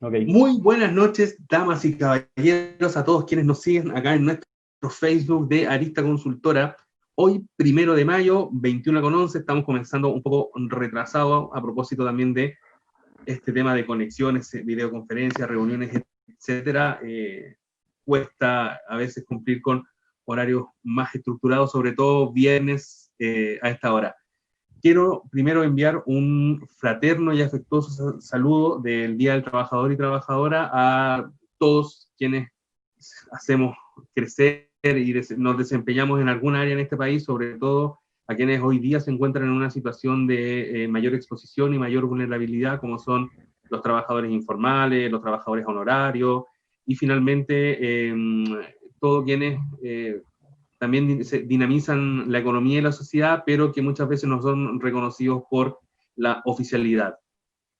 Ok. Muy buenas noches, damas y caballeros, a todos quienes nos siguen acá en nuestro Facebook de Arista Consultora. Hoy, 1 de mayo, 21:11, estamos comenzando un poco retrasado a propósito también de este tema de conexiones, videoconferencias, reuniones, etcétera. Cuesta a veces cumplir con horarios más estructurados, sobre todo viernes a esta hora. Quiero primero enviar un fraterno y afectuoso saludo del Día del Trabajador y Trabajadora a todos quienes hacemos crecer y nos desempeñamos en alguna área en este país, sobre todo a quienes hoy día se encuentran en una situación de mayor exposición y mayor vulnerabilidad, como son los trabajadores informales, los trabajadores honorarios, y finalmente todos quienes también dinamizan la economía y la sociedad, pero que muchas veces no son reconocidos por la oficialidad.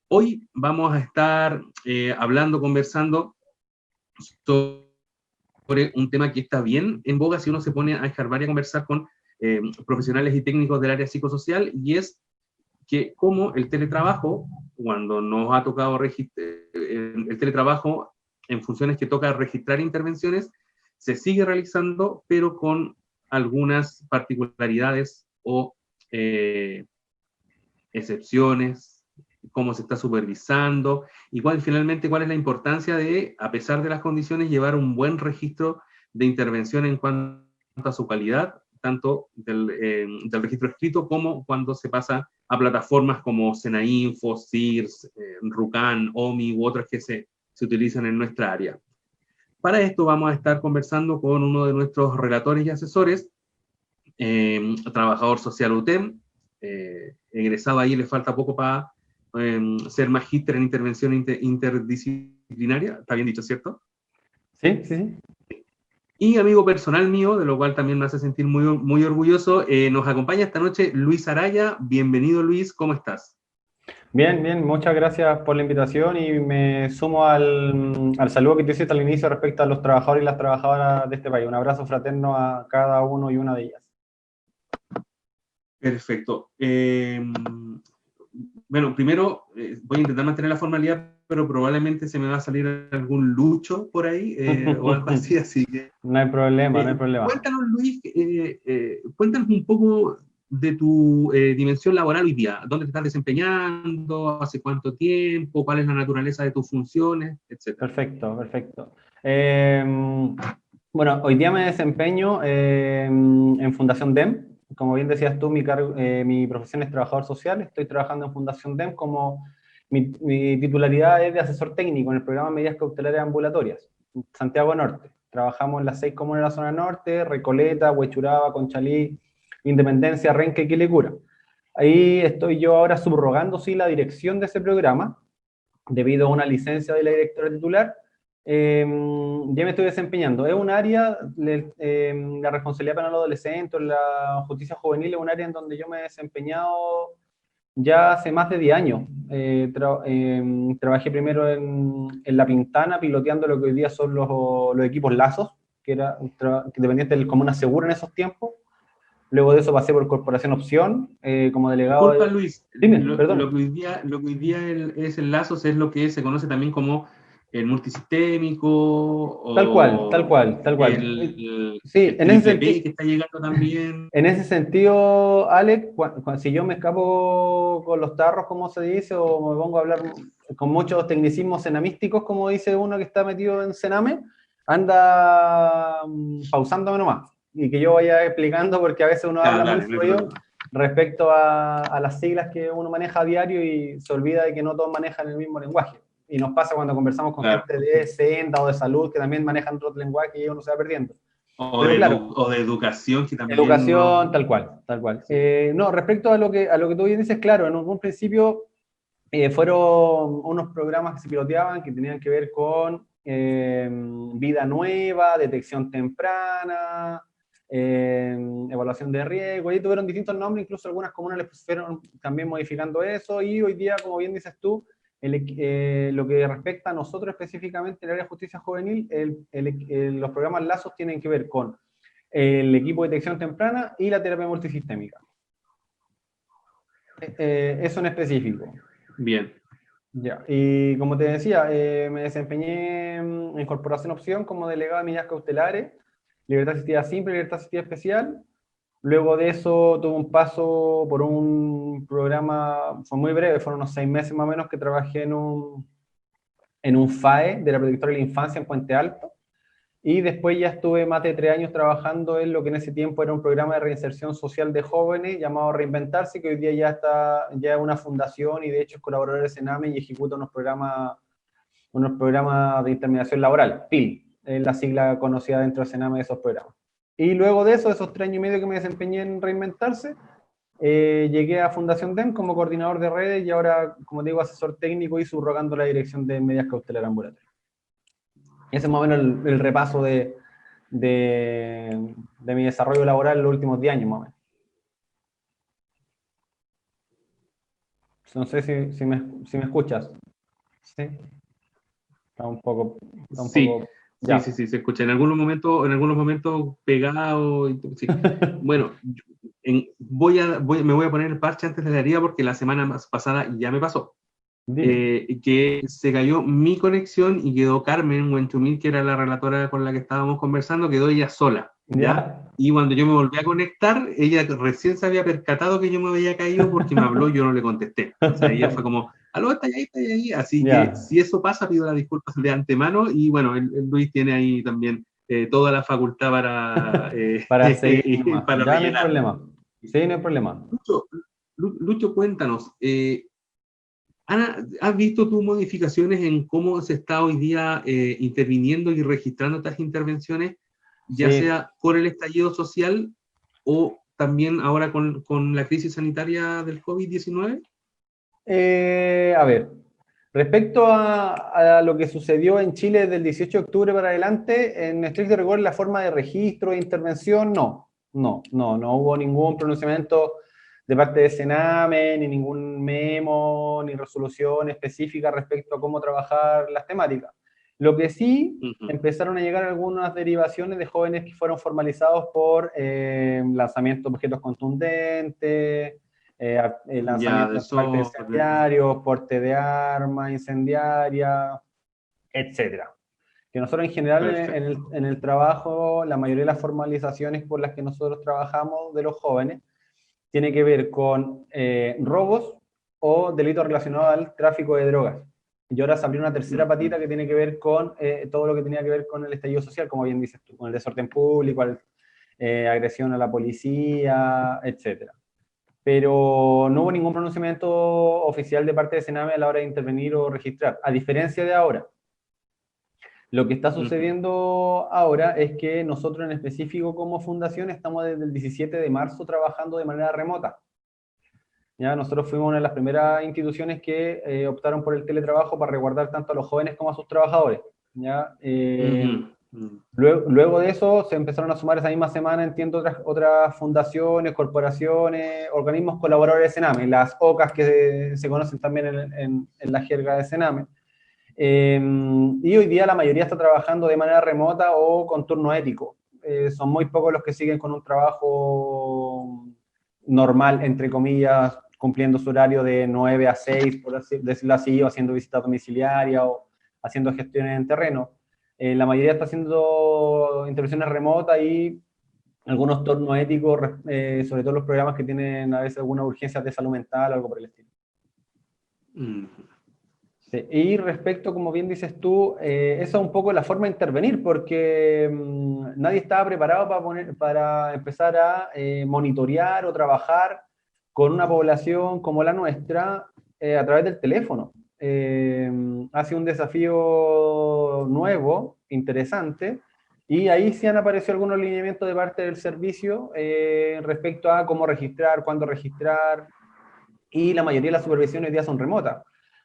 Hoy vamos a estar conversando sobre un tema que está bien en boga si uno se pone a escarbar y a conversar con profesionales y técnicos del área psicosocial, y es que cómo el teletrabajo, cuando nos ha tocado el teletrabajo en funciones que toca registrar intervenciones, se sigue realizando, pero con algunas particularidades o excepciones, cómo se está supervisando, y finalmente cuál es la importancia de, a pesar de las condiciones, llevar un buen registro de intervención en cuanto a su calidad, tanto del registro escrito como cuando se pasa a plataformas como Senainfo, CIRS, Rucan, OMI u otras que se utilizan en nuestra área. Para esto vamos a estar conversando con uno de nuestros relatores y asesores, trabajador social UTEM, egresado ahí, le falta poco para ser magíster en intervención interdisciplinaria, está bien dicho, ¿cierto? Sí, sí, sí. Y amigo personal mío, de lo cual también me hace sentir muy, muy orgulloso, nos acompaña esta noche Luis Araya. Bienvenido, Luis, ¿cómo estás? Bien, bien, muchas gracias por la invitación y me sumo al saludo que te hiciste al inicio respecto a los trabajadores y las trabajadoras de este país. Un abrazo fraterno a cada uno y una de ellas. Perfecto. Bueno, primero voy a intentar mantener la formalidad, pero probablemente se me va a salir algún lucho por ahí o algo así, así que... No hay problema, no hay problema. Cuéntanos, Luis, cuéntanos un poco de tu dimensión laboral hoy día. ¿Dónde te estás desempeñando? ¿Hace cuánto tiempo? ¿Cuál es la naturaleza de tus funciones? Etcétera. Perfecto, perfecto. Bueno, hoy día me desempeño en Fundación DEM. Como bien decías tú, mi profesión es trabajador social. Estoy trabajando en Fundación DEM como mi titularidad es de asesor técnico en el programa de medidas cautelares ambulatorias, Santiago Norte. Trabajamos en las 6 comunas de la zona norte: Recoleta, Huechuraba, Conchalí, Independencia, Renque y Quilicura. Ahí estoy yo ahora subrogando, sí, la dirección de ese programa, debido a una licencia de la directora titular. Ya me estoy desempeñando. Es un área, la responsabilidad penal adolescente, la justicia juvenil, es un área en donde yo me he desempeñado ya hace más de 10 años. Trabajé primero en La Pintana, piloteando lo que hoy día son los equipos Lazos, que era dependiente del Comuna Segura en esos tiempos. Luego de eso pasé por Corporación Opción, como delegado Disculpa, de... Luis, Dime, perdón. lo que hoy día es el Lazos es lo que se conoce también como el multisistémico Tal cual, tal o cual, tal cual. Sí, el triple P que está llegando también. en ese sentido, Alex, si yo me escapo con los tarros, como se dice, o me pongo a hablar con muchos tecnicismos cenamísticos, como dice uno que está metido en Sename, anda pausándome nomás, y que yo vaya explicando, porque a veces uno habla muy Dale, no hay fluido problema. respecto a las siglas que uno maneja a diario y se olvida de que no todos manejan el mismo lenguaje. Y nos pasa cuando conversamos con Claro. gente de Senda o de salud que también manejan otro lenguaje y uno se va perdiendo. O Pero de, claro, o de educación, que también educación, uno... tal cual, tal cual. Sí. No, respecto a lo que tú bien dices, claro, en un principio fueron unos programas que se piloteaban que tenían que ver con vida nueva, detección temprana, evaluación de riesgo, y tuvieron distintos nombres, incluso algunas comunas les pusieron también modificando eso, y hoy día, como bien dices tú, lo que respecta a nosotros específicamente en el área de justicia juvenil, los programas Lazos tienen que ver con el equipo de detección temprana y la terapia multisistémica. Eso en específico. Bien. Ya, y como te decía, me desempeñé en Corporación Opción como delegado de medidas cautelares, libertad asistida simple, libertad asistida especial. Luego de eso tuve un paso por un programa, fue muy breve, fueron unos 6 meses más o menos que trabajé en un FAE de la Protectora de la Infancia en Puente Alto. Y después ya estuve más de 3 años trabajando en lo que en ese tiempo era un programa de reinserción social de jóvenes llamado Reinventarse, que hoy día ya es una fundación y de hecho es colaborador de Sename y ejecuta unos programas de intermediación laboral, PIL, es la sigla conocida dentro de Sename de esos programas. Y luego de eso, de esos 3 años y medio que me desempeñé en Reinventarse, llegué a Fundación DEM como coordinador de redes y ahora, como digo, asesor técnico y subrogando la dirección de medidas cautelares ambulatorias. Ese es más o menos el repaso de mi desarrollo laboral en los últimos 10 años, más o menos. No sé si me escuchas. Sí, está un Sí, poco, sí, ya. sí, sí, se escucha. En algunos momentos pegado. Sí. Bueno, me voy a poner el parche antes de la herida porque la semana pasada ya me pasó. Dime. Que se cayó mi conexión y quedó Carmen Wenchumil, que era la relatora con la que estábamos conversando, quedó ella sola, ¿ya? ¿Ya? Y cuando yo me volví a conectar, ella recién se había percatado que yo me había caído porque me habló y yo no le contesté. O sea, ella fue como, aló, está ahí, está ahí. Así que Ya. si eso pasa, pido las disculpas de antemano y bueno, el Luis tiene ahí también toda la facultad para, Para seguir nomás. para Ya no hay rellenar. problema. Sí, no hay problema. Lucho, Lucho, cuéntanos, Ana, ¿has visto tú modificaciones en cómo se está hoy día interviniendo y registrando estas intervenciones, ya Sí. sea con el estallido social o también ahora con la crisis sanitaria del COVID-19? A ver, respecto a lo que sucedió en Chile desde el 18 de octubre para adelante, en estricto rigor, la forma de registro e intervención, no hubo ningún pronunciamiento de parte de Sename, ni ningún memo, ni resolución específica respecto a cómo trabajar las temáticas. Lo que sí, Ujú. empezaron a llegar algunas derivaciones de jóvenes que fueron formalizados por lanzamiento de objetos contundentes, el Ya, lanzamiento de de artefactos desorden. incendiarios, porte de armas incendiarias, etcétera. Que nosotros en general Perfecto. en el trabajo, la mayoría de las formalizaciones por las que nosotros trabajamos de los jóvenes, tiene que ver con robos o delitos relacionados al tráfico de drogas. Y ahora se abrió una tercera Ujú. patita que tiene que ver con todo lo que tenía que ver con el estallido social, como bien dices tú, con el desorden público, agresión a la policía, etcétera. Pero no hubo ningún pronunciamiento oficial de parte de Sename a la hora de intervenir o registrar, a diferencia de ahora. Lo que está Ujú. sucediendo ahora es que nosotros en específico como fundación estamos desde el 17 de marzo trabajando de manera remota. ¿Ya? Nosotros fuimos una de las primeras instituciones que optaron por el teletrabajo para resguardar tanto a los jóvenes como a sus trabajadores. ¿Ya? Ujú. Ujú. Luego de eso se empezaron a sumar esa misma semana, entiendo, otras fundaciones, corporaciones, organismos colaboradores de Sename, las OCAs que se conocen también en la jerga de Sename. Y hoy día la mayoría está trabajando de manera remota o con turno ético. Son muy pocos los que siguen con un trabajo normal, entre comillas, cumpliendo su horario de 9 a 6, por decirlo así, o haciendo visitas domiciliarias o haciendo gestiones en terreno. La mayoría está haciendo intervenciones remotas y algunos turnos éticos, sobre todo los programas que tienen a veces algunas urgencias de salud mental o algo por el estilo. Ujú. Sí, y respecto, como bien dices tú, esa es un poco la forma de intervenir, porque nadie estaba preparado para empezar a monitorear o trabajar con una población como la nuestra a través del teléfono. Ha sido un desafío nuevo, interesante, y ahí sí han aparecido algunos lineamientos de parte del servicio respecto a cómo registrar, cuándo registrar, y la mayoría de las supervisiones hoy día son remotas,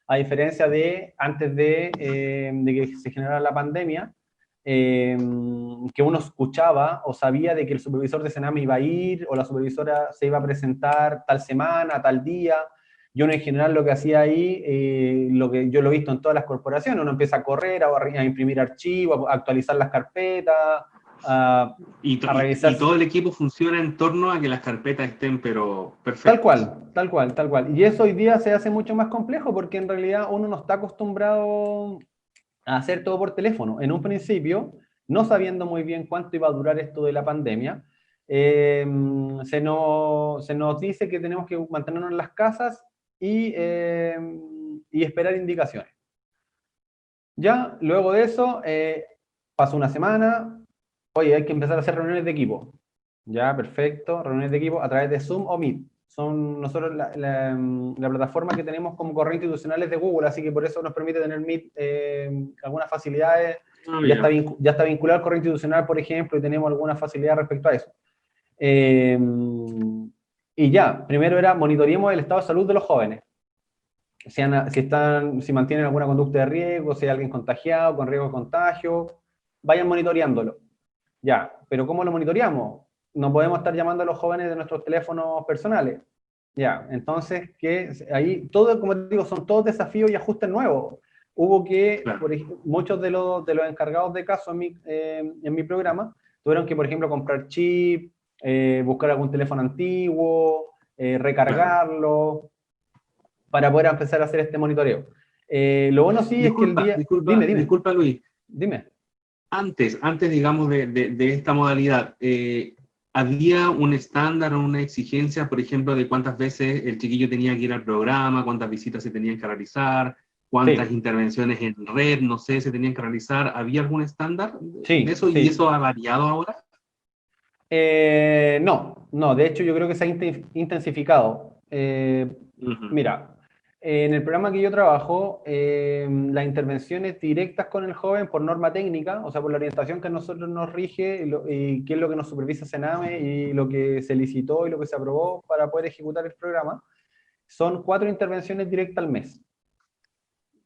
a diferencia de antes de que se generara la pandemia, que uno escuchaba o sabía de que el supervisor de Sename iba a ir o la supervisora se iba a presentar tal semana, tal día. Yo en general lo que hacía ahí, lo que yo lo he visto en todas las corporaciones, uno empieza a correr, a imprimir archivos, a actualizar las carpetas, Y, a revisar. y todo el equipo funciona en torno a que las carpetas estén, pero perfectas. Tal cual, tal cual, tal cual. Y eso hoy día se hace mucho más complejo porque en realidad uno no está acostumbrado a hacer todo por teléfono. En un principio, no sabiendo muy bien cuánto iba a durar esto de la pandemia, se nos dice que tenemos que mantenernos en las casas y esperar indicaciones. Ya, luego de eso, pasó una semana, oye, hay que empezar a hacer reuniones de equipo. Ya, perfecto, reuniones de equipo a través de Zoom o Meet. Son nosotros la plataforma que tenemos como correo institucional es de Google, así que por eso nos permite tener Meet algunas facilidades. Ya está vinculado al correo institucional, por ejemplo, y tenemos algunas facilidades respecto a eso. Y ya, primero era monitoreemos el estado de salud de los jóvenes. Si mantienen alguna conducta de riesgo, si hay alguien contagiado, con riesgo de contagio, vayan monitoreándolo. Ya, pero ¿cómo lo monitoreamos? No podemos estar llamando a los jóvenes de nuestros teléfonos personales. Ya, entonces, ahí, todo, como te digo, son todos desafíos y ajustes nuevos. Hubo que, Claro. muchos de los encargados de caso en mi programa, tuvieron que, por ejemplo, comprar chip, buscar algún teléfono antiguo, recargarlo, para poder empezar a hacer este monitoreo. Lo bueno sí es que el día... Dime. Disculpa, Luis. Dime. Antes digamos, de esta modalidad, ¿había un estándar o una exigencia, por ejemplo, de cuántas veces el chiquillo tenía que ir al programa, cuántas visitas se tenían que realizar, cuántas intervenciones en red, no sé, se tenían que realizar? ¿Había algún estándar de eso? ¿Y eso ha variado ahora? No, de hecho yo creo que se ha intensificado. Mira, en el programa que yo trabajo, las intervenciones directas con el joven por norma técnica, o sea, por la orientación que a nosotros nos rige y qué es lo que nos supervisa Sename y lo que se licitó y lo que se aprobó para poder ejecutar el programa, son 4 intervenciones directas al mes.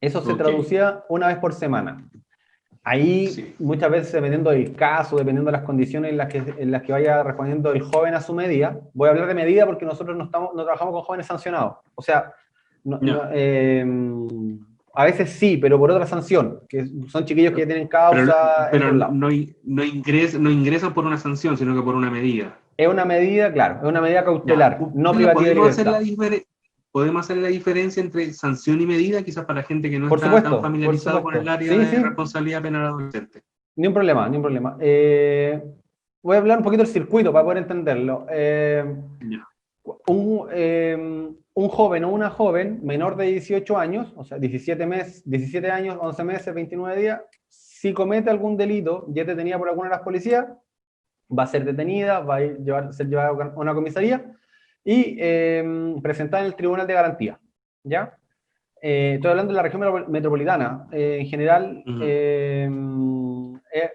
Eso se traducía una vez por semana. Ahí, muchas veces, dependiendo del caso, dependiendo de las condiciones en las que vaya respondiendo el joven a su medida, voy a hablar de medida porque nosotros no trabajamos con jóvenes sancionados. O sea, a veces sí, pero por otra sanción, que son chiquillos que ya tienen causa pero en otro lado. no ingresan por una sanción, sino que por una medida. Es una medida, claro, es una medida cautelar, no privativa de libertad. ¿Podemos hacer la diferencia entre sanción y medida, quizás para gente que no por está supuesto, tan familiarizado con el área de responsabilidad penal adolescente? Ni un problema, ni un problema. Voy a hablar un poquito del circuito para poder entenderlo. Un joven o una joven menor de 18 años, o sea, 17 años, 11 meses, 29 días, si comete algún delito y es detenida por alguna de las policías, va a ser detenida, va a ser llevada a una comisaría y presentada en el Tribunal de Garantía, ¿ya? Estoy hablando de la región metropolitana. En general,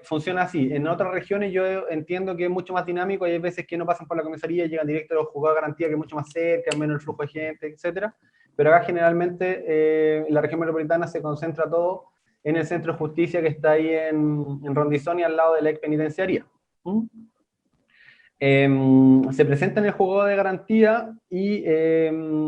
funciona así. En otras regiones yo entiendo que es mucho más dinámico y hay veces que no pasan por la comisaría y llegan directo a los juzgados de garantía, que es mucho más cerca, menos el flujo de gente, etc. Pero acá generalmente en la región metropolitana se concentra todo en el centro de justicia que está ahí en Rondizón y al lado de la ex penitenciaría. Se presenta en el juzgado de garantía y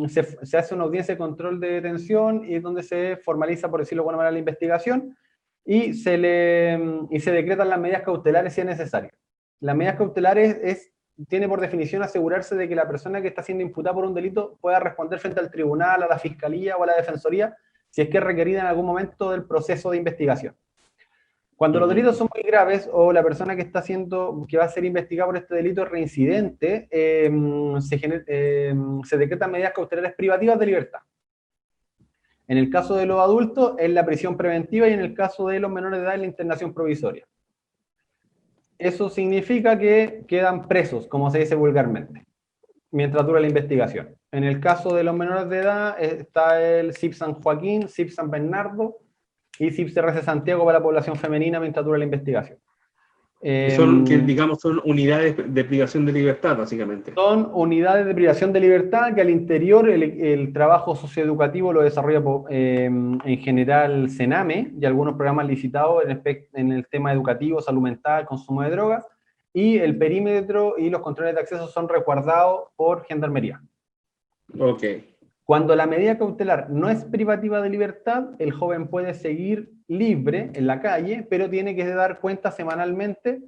se hace una audiencia de control de detención y es donde se formaliza, por decirlo de alguna manera, la investigación y se decretan las medidas cautelares si es necesario. Las medidas cautelares tiene por definición asegurarse de que la persona que está siendo imputada por un delito pueda responder frente al tribunal, a la fiscalía o a la defensoría si es que es requerida en algún momento del proceso de investigación. Cuando los delitos son muy graves o la persona que va a ser investigada por este delito es reincidente, se decretan medidas cautelares privativas de libertad. En el caso de los adultos es la prisión preventiva y en el caso de los menores de edad es la internación provisoria. Eso significa que quedan presos, como se dice vulgarmente, mientras dura la investigación. En el caso de los menores de edad está el CIP San Joaquín, CIP San Bernardo, y CIPCRC Santiago para la población femenina mientras dura la investigación. Son unidades de privación de libertad, básicamente. Son unidades de privación de libertad que al interior el trabajo socioeducativo lo desarrolla en general Sename y algunos programas licitados en el tema educativo, salud mental, consumo de drogas, y el perímetro y los controles de acceso son resguardados por Gendarmería. Ok. Cuando la medida cautelar no es privativa de libertad, el joven puede seguir libre en la calle, pero tiene que dar cuenta semanalmente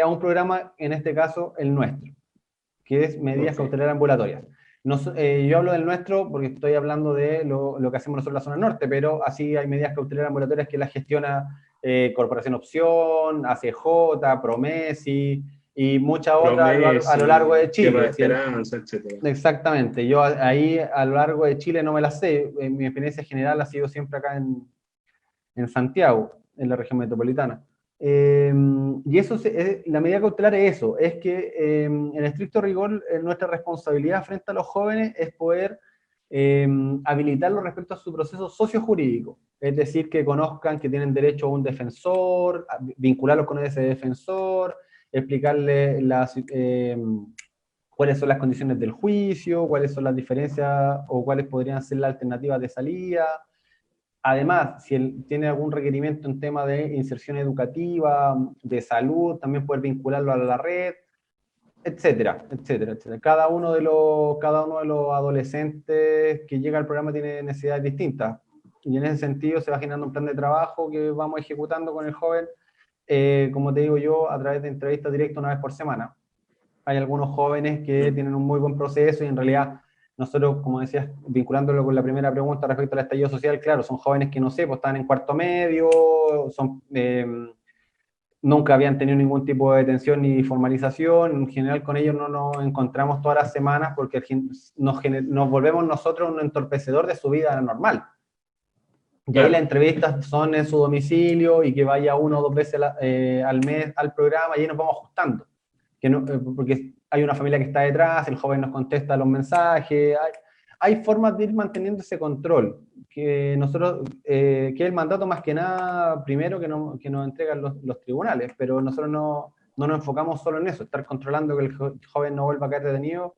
a un programa, en este caso, el nuestro, que es medidas cautelares ambulatorias. Yo hablo del nuestro porque estoy hablando de lo que hacemos nosotros en la zona norte, pero así hay medidas cautelares ambulatorias que las gestiona Corporación Opción, ACJ, Promesi y muchas otras a lo largo de Tierra de Chile. Esperanza, etcétera. Exactamente, yo ahí a lo largo de Chile no me las sé, mi experiencia general ha sido siempre acá en Santiago, en la región metropolitana. Y eso, la medida cautelar es eso, es que en estricto rigor nuestra responsabilidad frente a los jóvenes es poder habilitarlos respecto a su proceso sociojurídico, es decir, que conozcan que tienen derecho a un defensor, vincularlos con ese defensor, explicarles cuáles son las condiciones del juicio, cuáles son las diferencias o cuáles podrían ser las alternativas de salida. Además, si él tiene algún requerimiento en tema de inserción educativa, de salud, también poder vincularlo a la red, etcétera, etcétera, etcétera. Cada uno de los adolescentes que llega al programa tiene necesidades distintas. Y en ese sentido se va generando un plan de trabajo que vamos ejecutando con el joven, como te digo yo, a través de entrevistas directas una vez por semana. Hay algunos jóvenes que tienen un muy buen proceso y en realidad nosotros, como decías, vinculándolo con la primera pregunta respecto al estallido social, claro, son jóvenes que no sé, pues están en cuarto medio, nunca habían tenido ningún tipo de detención ni formalización, en general con ellos no nos encontramos todas las semanas porque nos volvemos nosotros un entorpecedor de su vida normal. Y ahí las entrevistas son en su domicilio y que vaya 1 o 2 veces al mes al programa y ahí nos vamos ajustando. Porque hay una familia que está detrás, el joven nos contesta los mensajes, hay formas de ir manteniendo ese control, que nosotros, que es el mandato más que nada, primero que nos entregan los tribunales, pero nosotros no nos enfocamos solo en eso, estar controlando que el joven no vuelva a caer detenido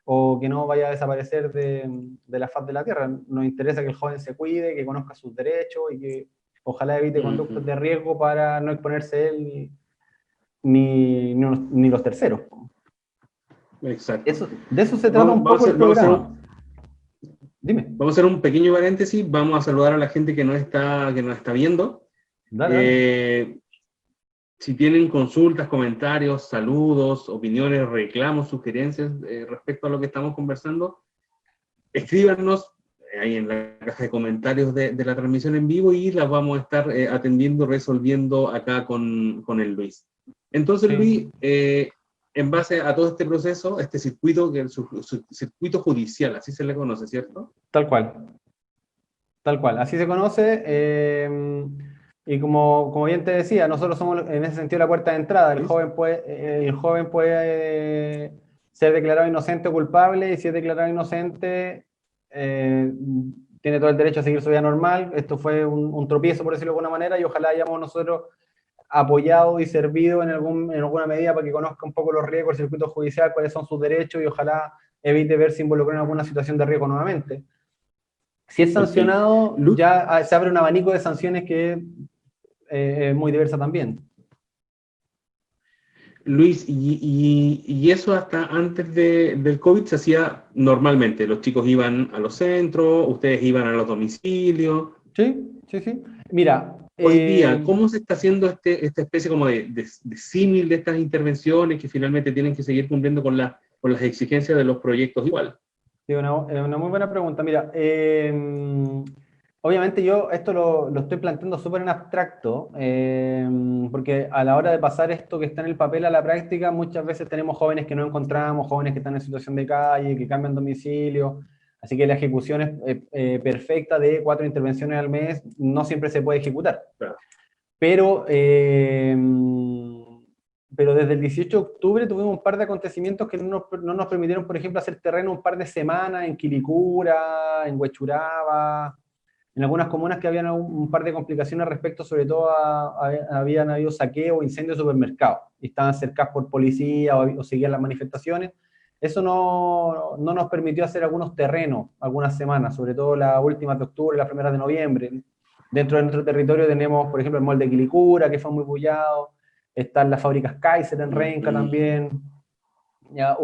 o que no vaya a desaparecer de la faz de la tierra. Nos interesa que el joven se cuide, que conozca sus derechos y que ojalá evite conductas de riesgo para no exponerse él ni los terceros. Exacto. De eso se trata un poco el programa. Dime. Vamos a hacer un pequeño paréntesis, vamos a saludar a la gente que nos está viendo. Dale. Si tienen consultas, comentarios, saludos, opiniones, reclamos, sugerencias respecto a lo que estamos conversando, escríbanos ahí en la caja de comentarios de la transmisión en vivo y las vamos a estar atendiendo, resolviendo acá con el Luis. Entonces, sí. Luis, en base a todo este proceso, este circuito, que es su circuito judicial, así se le conoce, ¿cierto? Tal cual, así se conoce, y como bien te decía, nosotros somos en ese sentido la puerta de entrada, el joven puede ser declarado inocente o culpable, y si es declarado inocente, tiene todo el derecho a seguir su vida normal. Esto fue un tropiezo, por decirlo de alguna manera, y ojalá hayamos nosotros apoyado y servido en alguna medida para que conozca un poco los riesgos del circuito judicial, cuáles son sus derechos y ojalá evite verse involucrado en alguna situación de riesgo nuevamente. Si es sancionado, ya se abre un abanico de sanciones que es muy diversa también. Luis, y eso hasta antes del COVID se hacía normalmente. Los chicos iban a los centros, ustedes iban a los domicilios. Sí. Mira, hoy día, ¿cómo se está haciendo esta especie como de símil de estas intervenciones que finalmente tienen que seguir cumpliendo con las exigencias de los proyectos igual? Sí, una muy buena pregunta. Mira, obviamente yo esto lo estoy planteando súper en abstracto, porque a la hora de pasar esto que está en el papel a la práctica, muchas veces tenemos jóvenes que no encontramos, jóvenes que están en situación de calle, que cambian domicilio, así que la ejecución es perfecta de 4 intervenciones al mes, no siempre se puede ejecutar. Claro. Pero desde el 18 de octubre tuvimos un par de acontecimientos que no nos permitieron, por ejemplo, hacer terreno un par de semanas en Quilicura, en Huechuraba, en algunas comunas que habían un par de complicaciones respecto, sobre todo habían habido saqueo o incendios de supermercados, y estaban cercados por policía o seguían las manifestaciones. Eso no nos permitió hacer algunos terrenos, algunas semanas, sobre todo las últimas de octubre, las primeras de noviembre. Dentro de nuestro territorio tenemos, por ejemplo, el mall de Quilicura, que fue muy bullado, están las fábricas Kaiser en Renca también, ya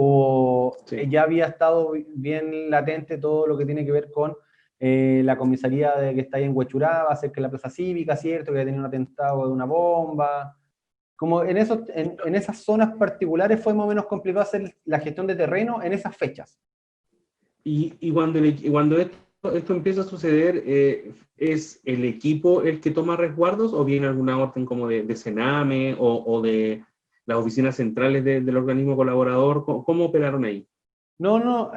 había estado bien latente todo lo que tiene que ver con la comisaría que está ahí en Huechuraba, cerca de la Plaza Cívica, ¿cierto? Que había tenido un atentado de una bomba, como en esas zonas particulares fue más o menos complicado hacer la gestión de terreno en esas fechas. Y cuando esto empieza a suceder, ¿es el equipo el que toma resguardos o viene alguna orden como de Sename o de las oficinas centrales del organismo colaborador? ¿Cómo operaron ahí? No, no,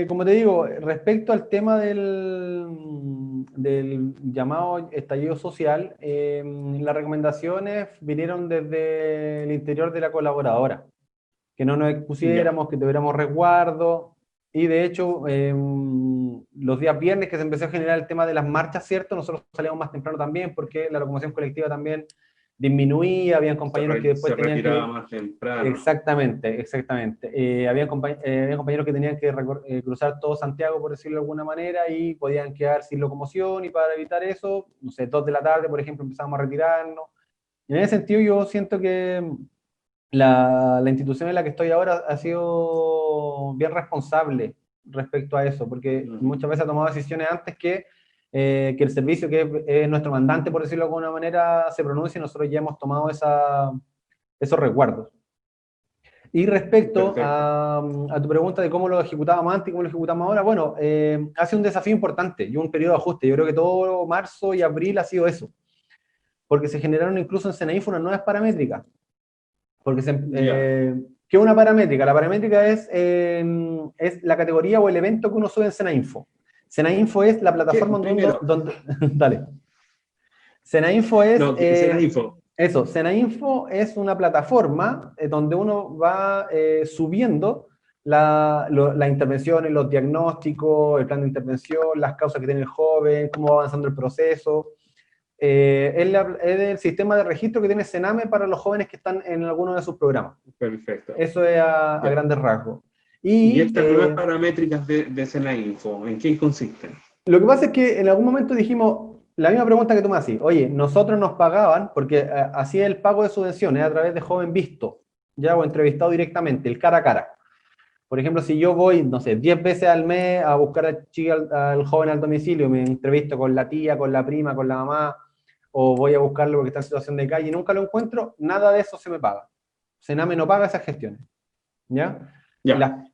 como te digo, respecto al tema del llamado estallido social, las recomendaciones vinieron desde el interior de la colaboradora, que no nos Ya. expusiéramos, que tuviéramos resguardo, y de hecho, los días viernes que se empezó a generar el tema de las marchas, ¿cierto? Nosotros salíamos más temprano también, porque la locomoción colectiva también disminuía, habían compañeros que después Se tenían retiraba que... más temprano. Exactamente, exactamente. Había compañeros que tenían que cruzar todo Santiago, por decirlo de alguna manera, y podían quedar sin locomoción, y para evitar eso, no sé, 2 de la tarde, por ejemplo, empezábamos a retirarnos. Y en ese sentido yo siento que la institución en la que estoy ahora ha sido bien responsable respecto a eso, porque muchas veces ha tomado decisiones antes que el servicio, que es nuestro mandante, por decirlo de alguna manera, se pronuncie, y nosotros ya hemos tomado esos resguardos. Y respecto Perfecto. a tu pregunta de cómo lo ejecutábamos antes y cómo lo ejecutamos ahora, bueno, ha sido un desafío importante y un periodo de ajuste. Yo creo que todo marzo y abril ha sido eso, porque se generaron incluso en Senainfo unas nuevas paramétricas. Porque Ya. ¿qué es una paramétrica? La paramétrica es la categoría o el evento que uno sube en Senainfo. Senainfo es la plataforma Primero, donde dale. Senainfo es, no, que sea la info. eso, Senainfo es una plataforma donde uno va subiendo las intervenciones, los diagnósticos, el plan de intervención, las causas que tiene el joven, cómo va avanzando el proceso. Es el sistema de registro que tiene Sename para los jóvenes que están en alguno de sus programas. Perfecto. Eso es a Ya. grandes rasgos. ¿Y Y estas nuevas paramétricas de Senainfo, en qué consisten? lo que pasa es que en algún momento dijimos la misma pregunta que tú me hacías. Oye, nosotros nos pagaban, porque hacía el pago de subvenciones a través de Joven Visto, ya, o entrevistado directamente, el cara a cara. Por ejemplo, si yo voy, no sé, 10 veces al mes a buscar al joven al domicilio, me entrevisto con la tía, con la prima, con la mamá, o voy a buscarlo porque está en situación de calle y nunca lo encuentro, nada de eso se me paga. Sename no paga esas gestiones. ¿Ya? Ya. La,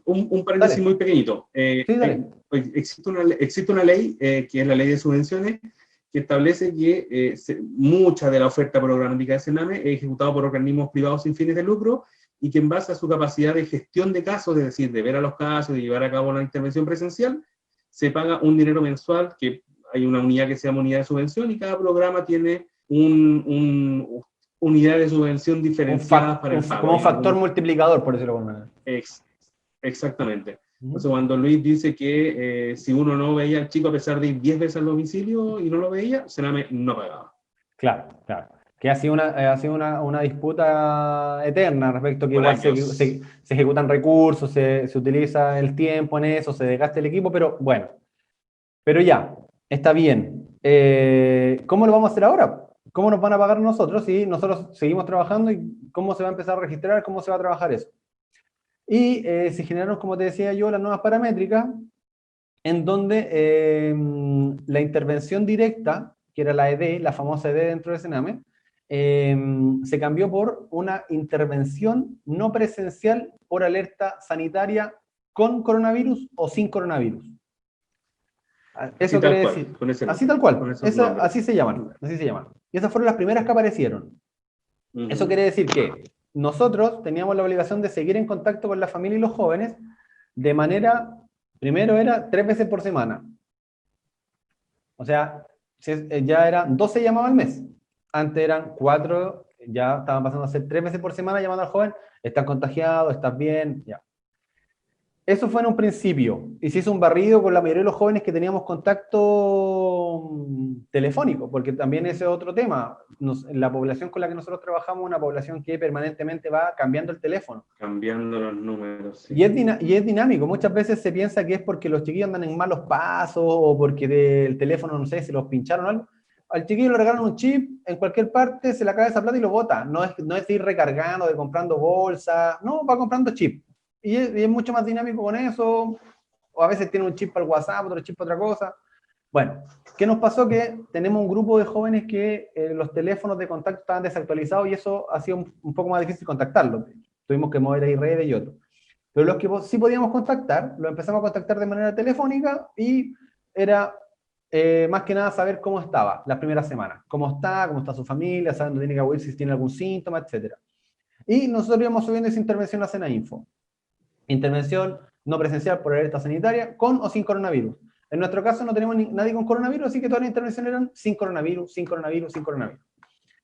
Un paréntesis dale, muy pequeñito. sí, dale. Existe una ley, que es la ley de subvenciones, que establece que mucha de la oferta programática de Sename es ejecutada por organismos privados sin fines de lucro y que en base a su capacidad de gestión de casos, es decir, de ver a los casos, de llevar a cabo una intervención presencial, se paga un dinero mensual, que hay una unidad que se llama unidad de subvención y cada programa tiene unidad de subvención diferenciada para el pago. Como un Hay factor algunos multiplicador, por decirlo de alguna manera. Exactamente. Ujú. Entonces, cuando Luis dice que si uno no veía al chico a pesar de ir 10 veces al domicilio y no lo veía, Sename no pagaba. Claro, claro. Que ha sido una disputa eterna respecto a que Por igual años. se ejecutan recursos, se utiliza el tiempo en eso, se desgasta el equipo, pero bueno, pero ya, está bien. ¿Cómo lo vamos a hacer ahora? ¿Cómo nos van a pagar nosotros si nosotros seguimos trabajando y cómo se va a empezar a registrar, cómo se va a trabajar eso? Y se generaron, como te decía yo, las nuevas paramétricas en donde la intervención directa, que era la ED, la famosa ED dentro de Sename, se cambió por una intervención no presencial por alerta sanitaria con coronavirus o sin coronavirus. Así Eso quiere tal cual, decir, con ese así nombre, tal con cual, esos nombres. así se llaman, así se llaman. Y esas fueron las primeras que aparecieron. Eso Ujú. quiere decir que nosotros teníamos la obligación de seguir en contacto con la familia y los jóvenes de manera, primero era 3 veces por semana. O sea, ya eran 12 llamadas al mes. Antes eran 4, ya estaban pasando a ser 3 veces por semana llamando al joven, estás contagiado, estás bien, ya. Eso fue en un principio, y se hizo un barrido con la mayoría de los jóvenes que teníamos contacto telefónico, porque también ese es otro tema. La población con la que nosotros trabajamos es una población que permanentemente va cambiando el teléfono. Cambiando los números, sí. Y es dinámico, muchas veces se piensa que es porque los chiquillos andan en malos pasos o porque del teléfono, no sé, se los pincharon o algo. Al chiquillo le regalan un chip en cualquier parte, se le acaba esa plata y lo bota. No es de ir recargando, de comprando bolsas, no, va comprando chip. Y es mucho más dinámico con eso, o a veces tiene un chip para el WhatsApp, otro chip para otra cosa. Bueno, ¿qué nos pasó? Que tenemos un grupo de jóvenes que los teléfonos de contacto estaban desactualizados y eso ha sido un poco más difícil contactarlos. Tuvimos que mover ahí redes y otros. Pero los que sí podíamos contactar, los empezamos a contactar de manera telefónica y era más que nada saber cómo estaba las primeras semanas. Cómo está su familia, saber dónde tiene que acudir si tiene algún síntoma, etc. Y nosotros íbamos subiendo esa intervención a Senainfo. Intervención no presencial por alerta sanitaria, con o sin coronavirus. En nuestro caso no tenemos nadie con coronavirus, así que todas las intervenciones eran sin coronavirus, sin coronavirus, sin coronavirus.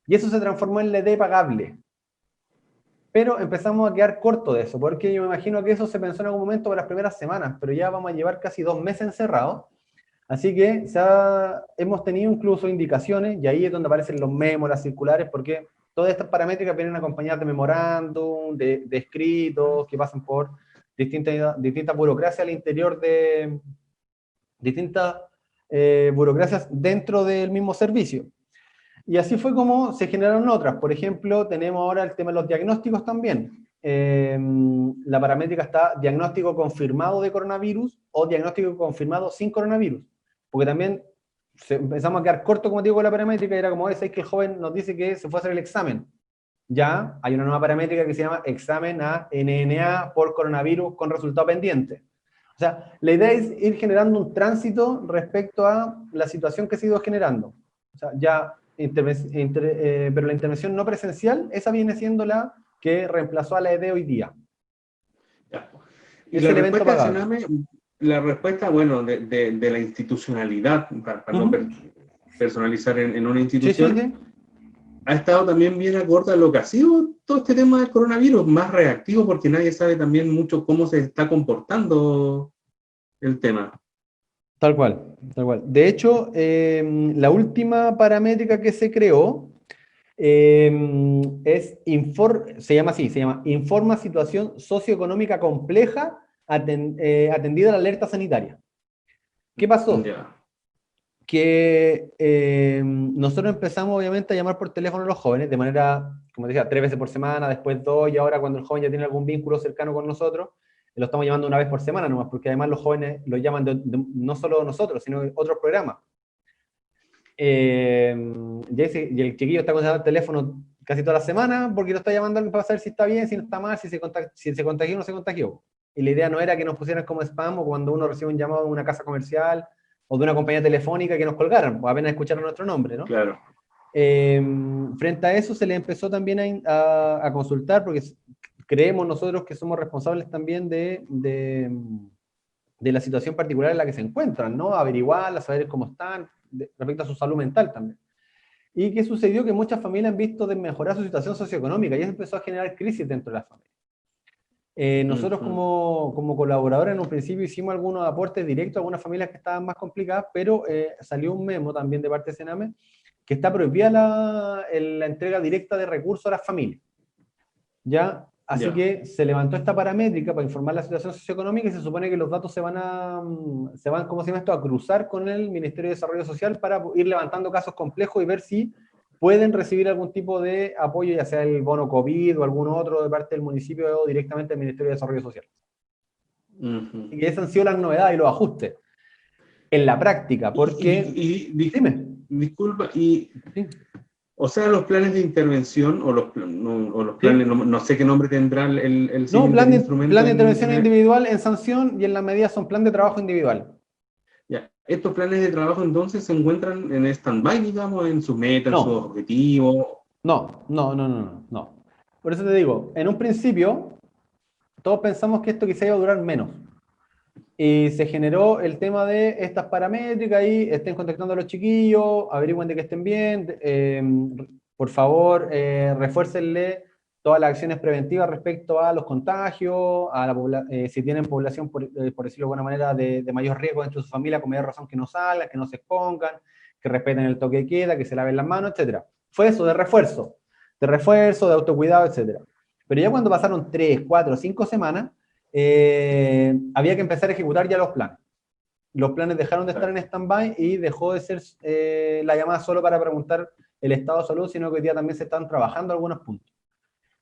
Y eso se transformó en LED pagable. Pero empezamos a quedar corto de eso, porque yo me imagino que eso se pensó en algún momento para las primeras semanas, pero ya vamos a llevar casi 2 meses encerrados. Así que hemos tenido incluso indicaciones, y ahí es donde aparecen los memos, las circulares, porque todas estas paramétricas vienen acompañadas de memorándum, de escritos, que pasan por distintas burocracias al interior de distintas burocracias dentro del mismo servicio. Y así fue como se generaron otras. Por ejemplo, tenemos ahora el tema de los diagnósticos también. La paramétrica está diagnóstico confirmado de coronavirus o diagnóstico confirmado sin coronavirus. Porque también empezamos a quedar corto, como digo, con la paramétrica, y era como, es que el joven nos dice que se fue a hacer el examen. Ya hay una nueva paramétrica que se llama examen a NNA por coronavirus con resultado pendiente. O sea, la idea es ir generando un tránsito respecto a la situación que se ha ido generando. O sea, ya, pero la intervención no presencial, esa viene siendo la que reemplazó a la ED hoy día. Ya. Y la respuesta, Sename, la respuesta, bueno, de la institucionalidad, para no personalizar en una institución, sí. Ha estado también bien acorde a lo que ha sido todo este tema del coronavirus, más reactivo, porque nadie sabe también mucho cómo se está comportando el tema. Tal cual, tal cual. De hecho, la última paramétrica que se creó se llama Informa Situación Socioeconómica Compleja atendida a la alerta sanitaria. ¿Qué pasó? Yeah. Que nosotros empezamos obviamente a llamar por teléfono a los jóvenes de manera, como decía, 3 veces por semana, después 2, y ahora cuando el joven ya tiene algún vínculo cercano con nosotros, lo estamos llamando una vez por semana nomás, porque además los jóvenes lo llaman no solo nosotros, sino otros programas. Y el chiquillo está conectado al teléfono casi toda la semana porque lo está llamando para saber si está bien, si no está mal, si se contagió o no se contagió. Y la idea no era que nos pusieran como spam o cuando uno recibe un llamado de una casa comercial o de una compañía telefónica que nos colgaran, o apenas escucharon nuestro nombre, ¿no? Claro. Frente a eso se le empezó también a consultar, porque creemos nosotros que somos responsables también de la situación particular en la que se encuentran, ¿no? Averiguarla, saber cómo están, respecto a su salud mental también. ¿Y qué sucedió? Que muchas familias han visto de mejorar su situación socioeconómica y eso empezó a generar crisis dentro de las familias. Nosotros como colaboradores en un principio hicimos algunos aportes directos a algunas familias que estaban más complicadas, pero salió un memo también de parte de Sename que está prohibida la entrega directa de recursos a las familias. ¿Ya? Así que se levantó esta paramétrica para informar la situación socioeconómica y se supone que los datos se van, ¿cómo se llama esto?, a cruzar con el Ministerio de Desarrollo Social para ir levantando casos complejos y ver si pueden recibir algún tipo de apoyo, ya sea el bono COVID o algún otro de parte del municipio o directamente del Ministerio de Desarrollo Social. Y esas han sido las novedades y los ajustes en la práctica, porque... Dime. Disculpa, sí. O sea, los planes de intervención o los planes, no sé qué nombre tendrá el plan de intervención individual en sanción y en la medida son plan de trabajo individual. Ya. ¿Estos planes de trabajo entonces se encuentran en stand-by, digamos, en sus metas, en sus objetivos? No. Por eso te digo, en un principio, todos pensamos que esto quizá iba a durar menos. Y se generó el tema de estas paramétricas y estén contactando a los chiquillos, averigüen de que estén bien, por favor, refuércenle todas las acciones preventivas respecto a los contagios, a si tienen población, por decirlo de alguna manera, de mayor riesgo dentro de su familia, con mayor razón que no salgan, que no se expongan, que respeten el toque de queda, que se laven las manos, etc. Fue eso, de refuerzo, de autocuidado, etc. Pero ya cuando pasaron 3, 4, 5 semanas, había que empezar a ejecutar ya los planes. Los planes dejaron de estar en stand-by y dejó de ser la llamada solo para preguntar el estado de salud, sino que hoy día también se están trabajando algunos puntos.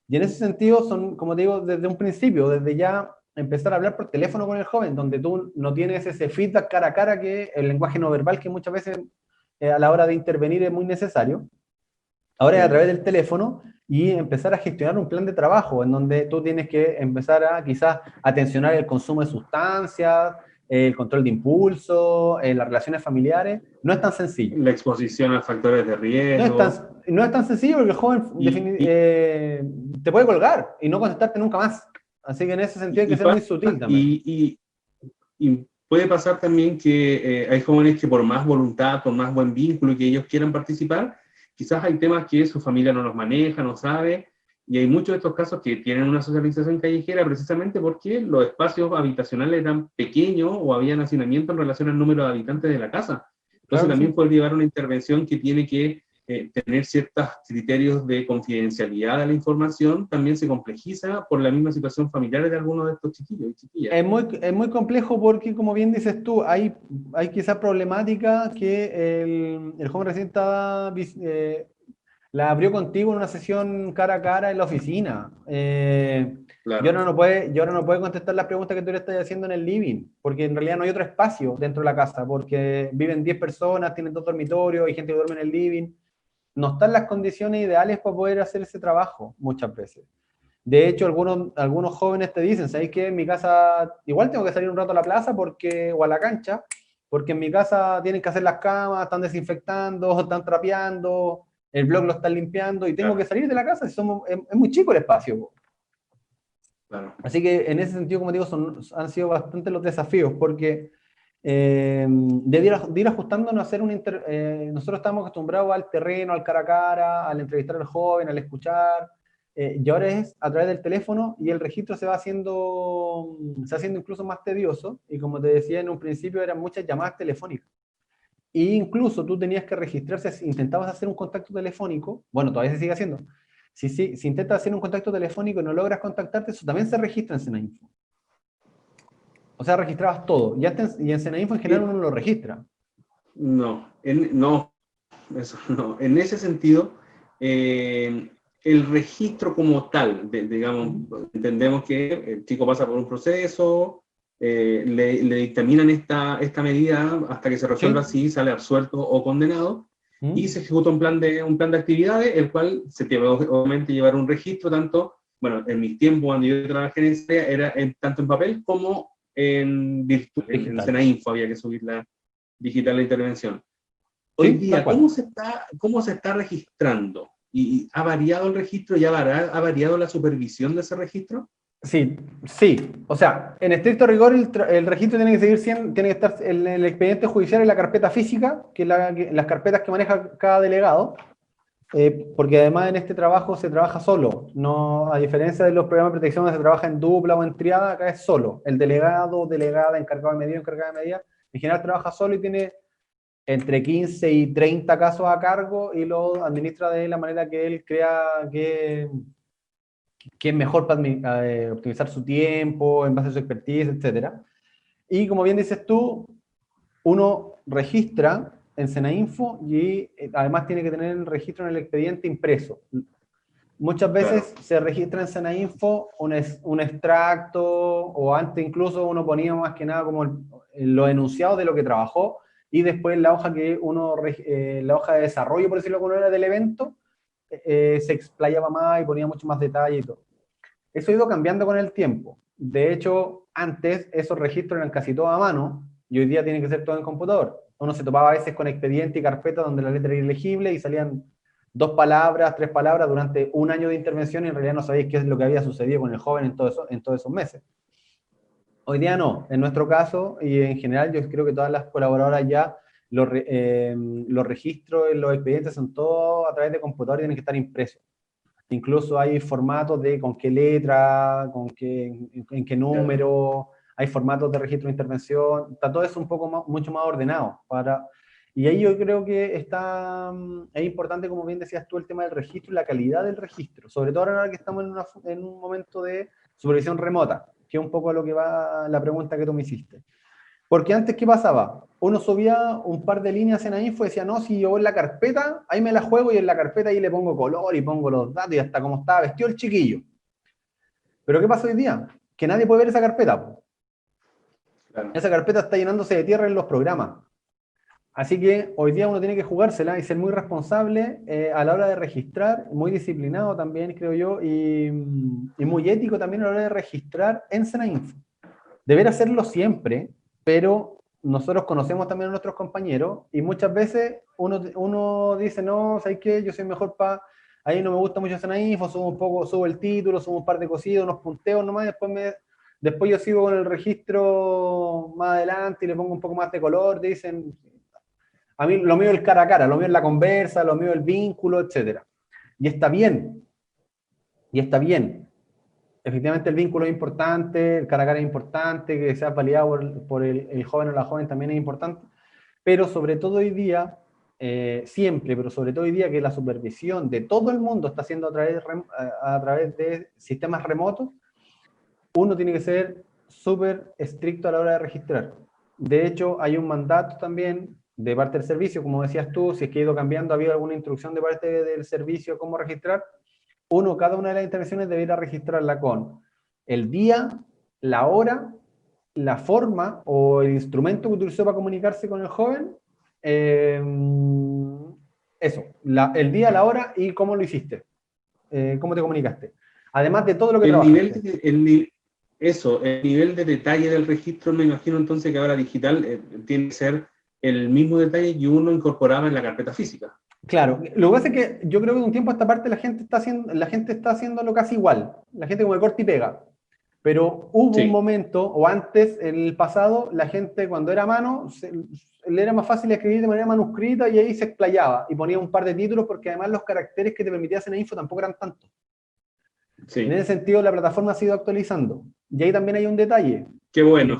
Y en ese sentido son, como te digo, desde un principio, desde ya empezar a hablar por teléfono con el joven, donde tú no tienes ese feedback cara a cara, que el lenguaje no verbal, que muchas veces a la hora de intervenir es muy necesario. Ahora es a través del teléfono, y empezar a gestionar un plan de trabajo en donde tú tienes que empezar a quizás atencionar el consumo de sustancias, el control de impulso, las relaciones familiares. No es tan sencillo. La exposición a factores de riesgo. No es tan sencillo, porque el joven te puede colgar y no contestarte nunca más. Así que en ese sentido hay que ser muy sutil también. Y puede pasar también que hay jóvenes que por más voluntad, por más buen vínculo que ellos quieran participar, quizás hay temas que su familia no los maneja, no sabe, y hay muchos de estos casos que tienen una socialización callejera precisamente porque los espacios habitacionales eran pequeños o había hacinamiento en relación al número de habitantes de la casa. Entonces Claro, también sí. puede llevar una intervención que tiene que tener ciertos criterios de confidencialidad de la información, también se complejiza por la misma situación familiar de algunos de estos chiquillos y chiquillas. Es muy complejo porque, como bien dices tú, hay quizás problemática que el joven recién la abrió contigo en una sesión cara a cara en la oficina. Y Claro. ahora no puede contestar las preguntas que tú le estás haciendo en el living, porque en realidad no hay otro espacio dentro de la casa, porque viven 10 personas, tienen 2 dormitorios, hay gente que duerme en el living. No están las condiciones ideales para poder hacer ese trabajo muchas veces. De hecho, algunos jóvenes te dicen, ¿sabes qué? En mi casa igual tengo que salir un rato a la plaza o a la cancha, porque en mi casa tienen que hacer las camas, están desinfectando, están trapeando, el blog lo están limpiando, y tengo Claro, que salir de la casa, es muy chico el espacio. claro. Así que en ese sentido, como digo, han sido bastante los desafíos, porque de ir ajustándonos a hacer nosotros estamos acostumbrados al terreno, al cara a cara, al entrevistar al joven, al escuchar, y ahora es a través del teléfono, y el registro se va haciendo incluso más tedioso, y como te decía en un principio, eran muchas llamadas telefónicas. E incluso tú tenías que registrarse, si intentabas hacer un contacto telefónico, bueno, todavía se sigue haciendo. Si intentas hacer un contacto telefónico y no logras contactarte, eso también se registra en Senainfo. O sea, registrabas todo. Y en Senainfo en general uno no lo registra. No, no, eso no. En ese sentido, el registro como tal, digamos, entendemos que el chico pasa por un proceso, le dictaminan esta medida hasta que se resuelva ¿Sí? si sale absuelto o condenado, y ¿Mm? se ejecuta un plan de actividades, el cual se tiene obviamente llevar un registro, tanto, bueno, en mis tiempos cuando yo trabajé en esa área, era tanto en papel como en virtual, en Digital. Senainfo había que subir digital la intervención. Hoy ¿Sí? Tal día, cual. cómo se está registrando? ¿Y ha variado el registro? ¿Ya ha variado la supervisión de ese registro? Sí, sí. O sea, en estricto rigor, el registro tiene que seguir tiene que estar en el expediente judicial, en la carpeta física, que es las carpetas que maneja cada delegado, porque además en este trabajo se trabaja solo. No, a diferencia de los programas de protección donde se trabaja en dupla o en triada, acá es solo. El delegado, delegada, encargado de medida, encargada de medida, en general trabaja solo y tiene entre 15 y 30 casos a cargo, y lo administra de la manera que él crea que es mejor para optimizar su tiempo, en base a su expertise, etc. Y como bien dices tú, uno registra en Senainfo, y además tiene que tener el registro en el expediente impreso. Muchas Claro, veces se registra en Senainfo un extracto, o antes incluso uno ponía más que nada como los enunciados de lo que trabajó, y después la hoja la hoja de desarrollo, por decirlo de alguna manera, del evento, se explayaba más y ponía mucho más detalle y todo. Eso ha ido cambiando con el tiempo. De hecho, antes esos registros eran casi todos a mano, y hoy día tiene que ser todo en computador. Uno se topaba a veces con expediente y carpeta donde la letra era ilegible y salían 2 palabras, 3 palabras durante un año de intervención, y en realidad no sabéis qué es lo que había sucedido con el joven en todos esos meses. Hoy día no. En nuestro caso, y en general, yo creo que todas las colaboradoras ya, los registros, los expedientes son todos a través de computador y tienen que estar impresos. Incluso hay formatos de con qué letra, en qué ya. número, hay formatos de registro de intervención, está todo eso un poco mucho más ordenado. Y ahí yo creo que es importante, como bien decías tú, el tema del registro y la calidad del registro, sobre todo ahora que estamos en un momento de supervisión remota, que es un poco a lo que va la pregunta que tú me hiciste. Porque antes, ¿qué pasaba? Uno subía un par de líneas en info y decía, no, si yo voy en la carpeta, ahí me la juego, y en la carpeta ahí le pongo color y pongo los datos y hasta cómo estaba vestido el chiquillo. Pero ¿qué pasa hoy día? que nadie puede ver esa carpeta, po. Claro. Esa carpeta está llenándose de tierra en los programas. Así que hoy día uno tiene que jugársela y ser muy responsable a la hora de registrar, muy disciplinado también, creo yo, y muy ético también a la hora de registrar en Senainfo. Deber hacerlo siempre, pero nosotros conocemos también a nuestros compañeros y muchas veces uno dice, no, ¿sabes qué? Yo soy mejor para... Ahí no me gusta mucho Senainfo, subo el título, subo un par de cosidos, unos punteos nomás, después yo sigo con el registro más adelante y le pongo un poco más de color, dicen... A mí lo mío es el cara a cara, lo mío es la conversa, lo mío es el vínculo, etc. Y está bien. Y está bien. Efectivamente el vínculo es importante, el cara a cara es importante, que sea validado por el joven o la joven también es importante. Pero sobre todo hoy día, siempre, pero sobre todo hoy día que la supervisión de todo el mundo está haciendo a través de sistemas remotos, uno tiene que ser súper estricto a la hora de registrar. De hecho, hay un mandato también de parte del servicio, como decías tú, si es que ha ido cambiando, ha habido alguna instrucción de parte del servicio cómo registrar, cada una de las intervenciones debería registrarla con el día, la hora, la forma o el instrumento que utilizó para comunicarse con el joven, el día, la hora y cómo lo hiciste, cómo te comunicaste. Además de todo lo que trabajaste. El nivel de detalle del registro, me imagino entonces que ahora digital tiene que ser el mismo detalle que uno incorporaba en la carpeta física. Claro, lo que pasa es que yo creo que de un tiempo a esta parte la gente está haciéndolo casi igual, la gente como de corta y pega, pero hubo un momento, o antes, en el pasado, la gente cuando era a mano, le era más fácil escribir de manera manuscrita y ahí se explayaba y ponía un par de títulos porque además los caracteres que te permitía hacer en info tampoco eran tantos. Sí. En ese sentido la plataforma ha ido actualizando y ahí también hay un detalle. ¡Qué bueno!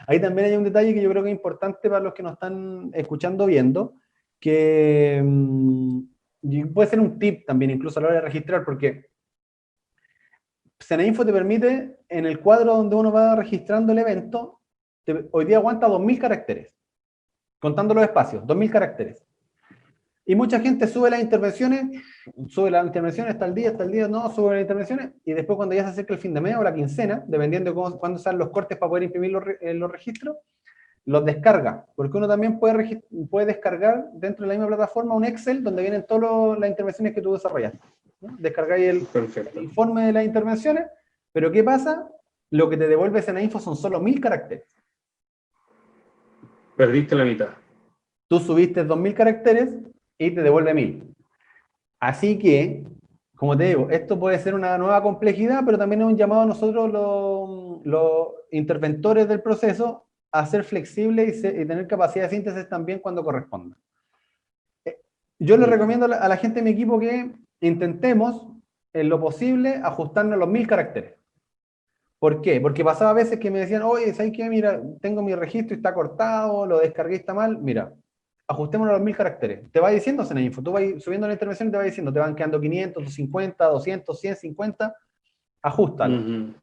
Ahí también hay un detalle que yo creo que es importante para los que nos están escuchando, viendo, que puede ser un tip también, incluso a la hora de registrar, porque Senainfo te permite, en el cuadro donde uno va registrando el evento, hoy día aguanta 2000 caracteres, contando los espacios, 2000 caracteres. Y mucha gente sube las intervenciones hasta el día, no, sube las intervenciones, y después cuando ya se acerca el fin de mes o la quincena, dependiendo de cuándo sean los cortes para poder imprimir los registros, los descarga, porque uno también puede descargar dentro de la misma plataforma un Excel donde vienen todas las intervenciones que tú desarrollaste, ¿no? Descargáis el informe de las intervenciones, pero ¿qué pasa? Lo que te devuelve Senainfo son solo 1000 caracteres. Perdiste la mitad. Tú subiste 2000 caracteres y te devuelve 1000. Así que, como te digo, esto puede ser una nueva complejidad, pero también es un llamado a nosotros los interventores del proceso a ser flexibles y tener capacidad de síntesis también cuando corresponda. Yo le recomiendo a la gente de mi equipo que intentemos, en lo posible, ajustarnos a los 1000 caracteres. ¿Por qué? Porque pasaba veces que me decían, oye, ¿sabes qué? Mira, tengo mi registro y está cortado, lo descargué y está mal. Mira, ajustémonos a los 1000 caracteres. Te va diciendo Senainfo, tú vas subiendo la intervención y te va diciendo, te van quedando 500, 250, 200, 150, ajustalo.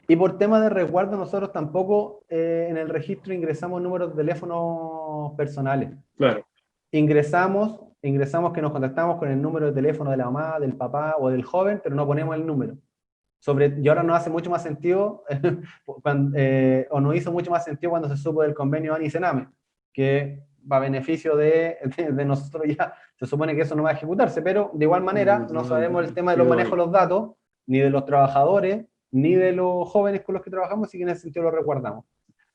Y por tema de resguardo, nosotros tampoco en el registro ingresamos números de teléfonos personales. Claro. Ingresamos que nos contactamos con el número de teléfono de la mamá, del papá o del joven, pero no ponemos el número. Y ahora nos hace mucho más sentido, o nos hizo mucho más sentido cuando se supo del convenio ANI-CENAME, que va a beneficio de nosotros ya, se supone que eso no va a ejecutarse, pero de igual manera no sabemos el tema de los manejos de los datos, ni de los trabajadores, ni de los jóvenes con los que trabajamos, así que en ese sentido lo resguardamos.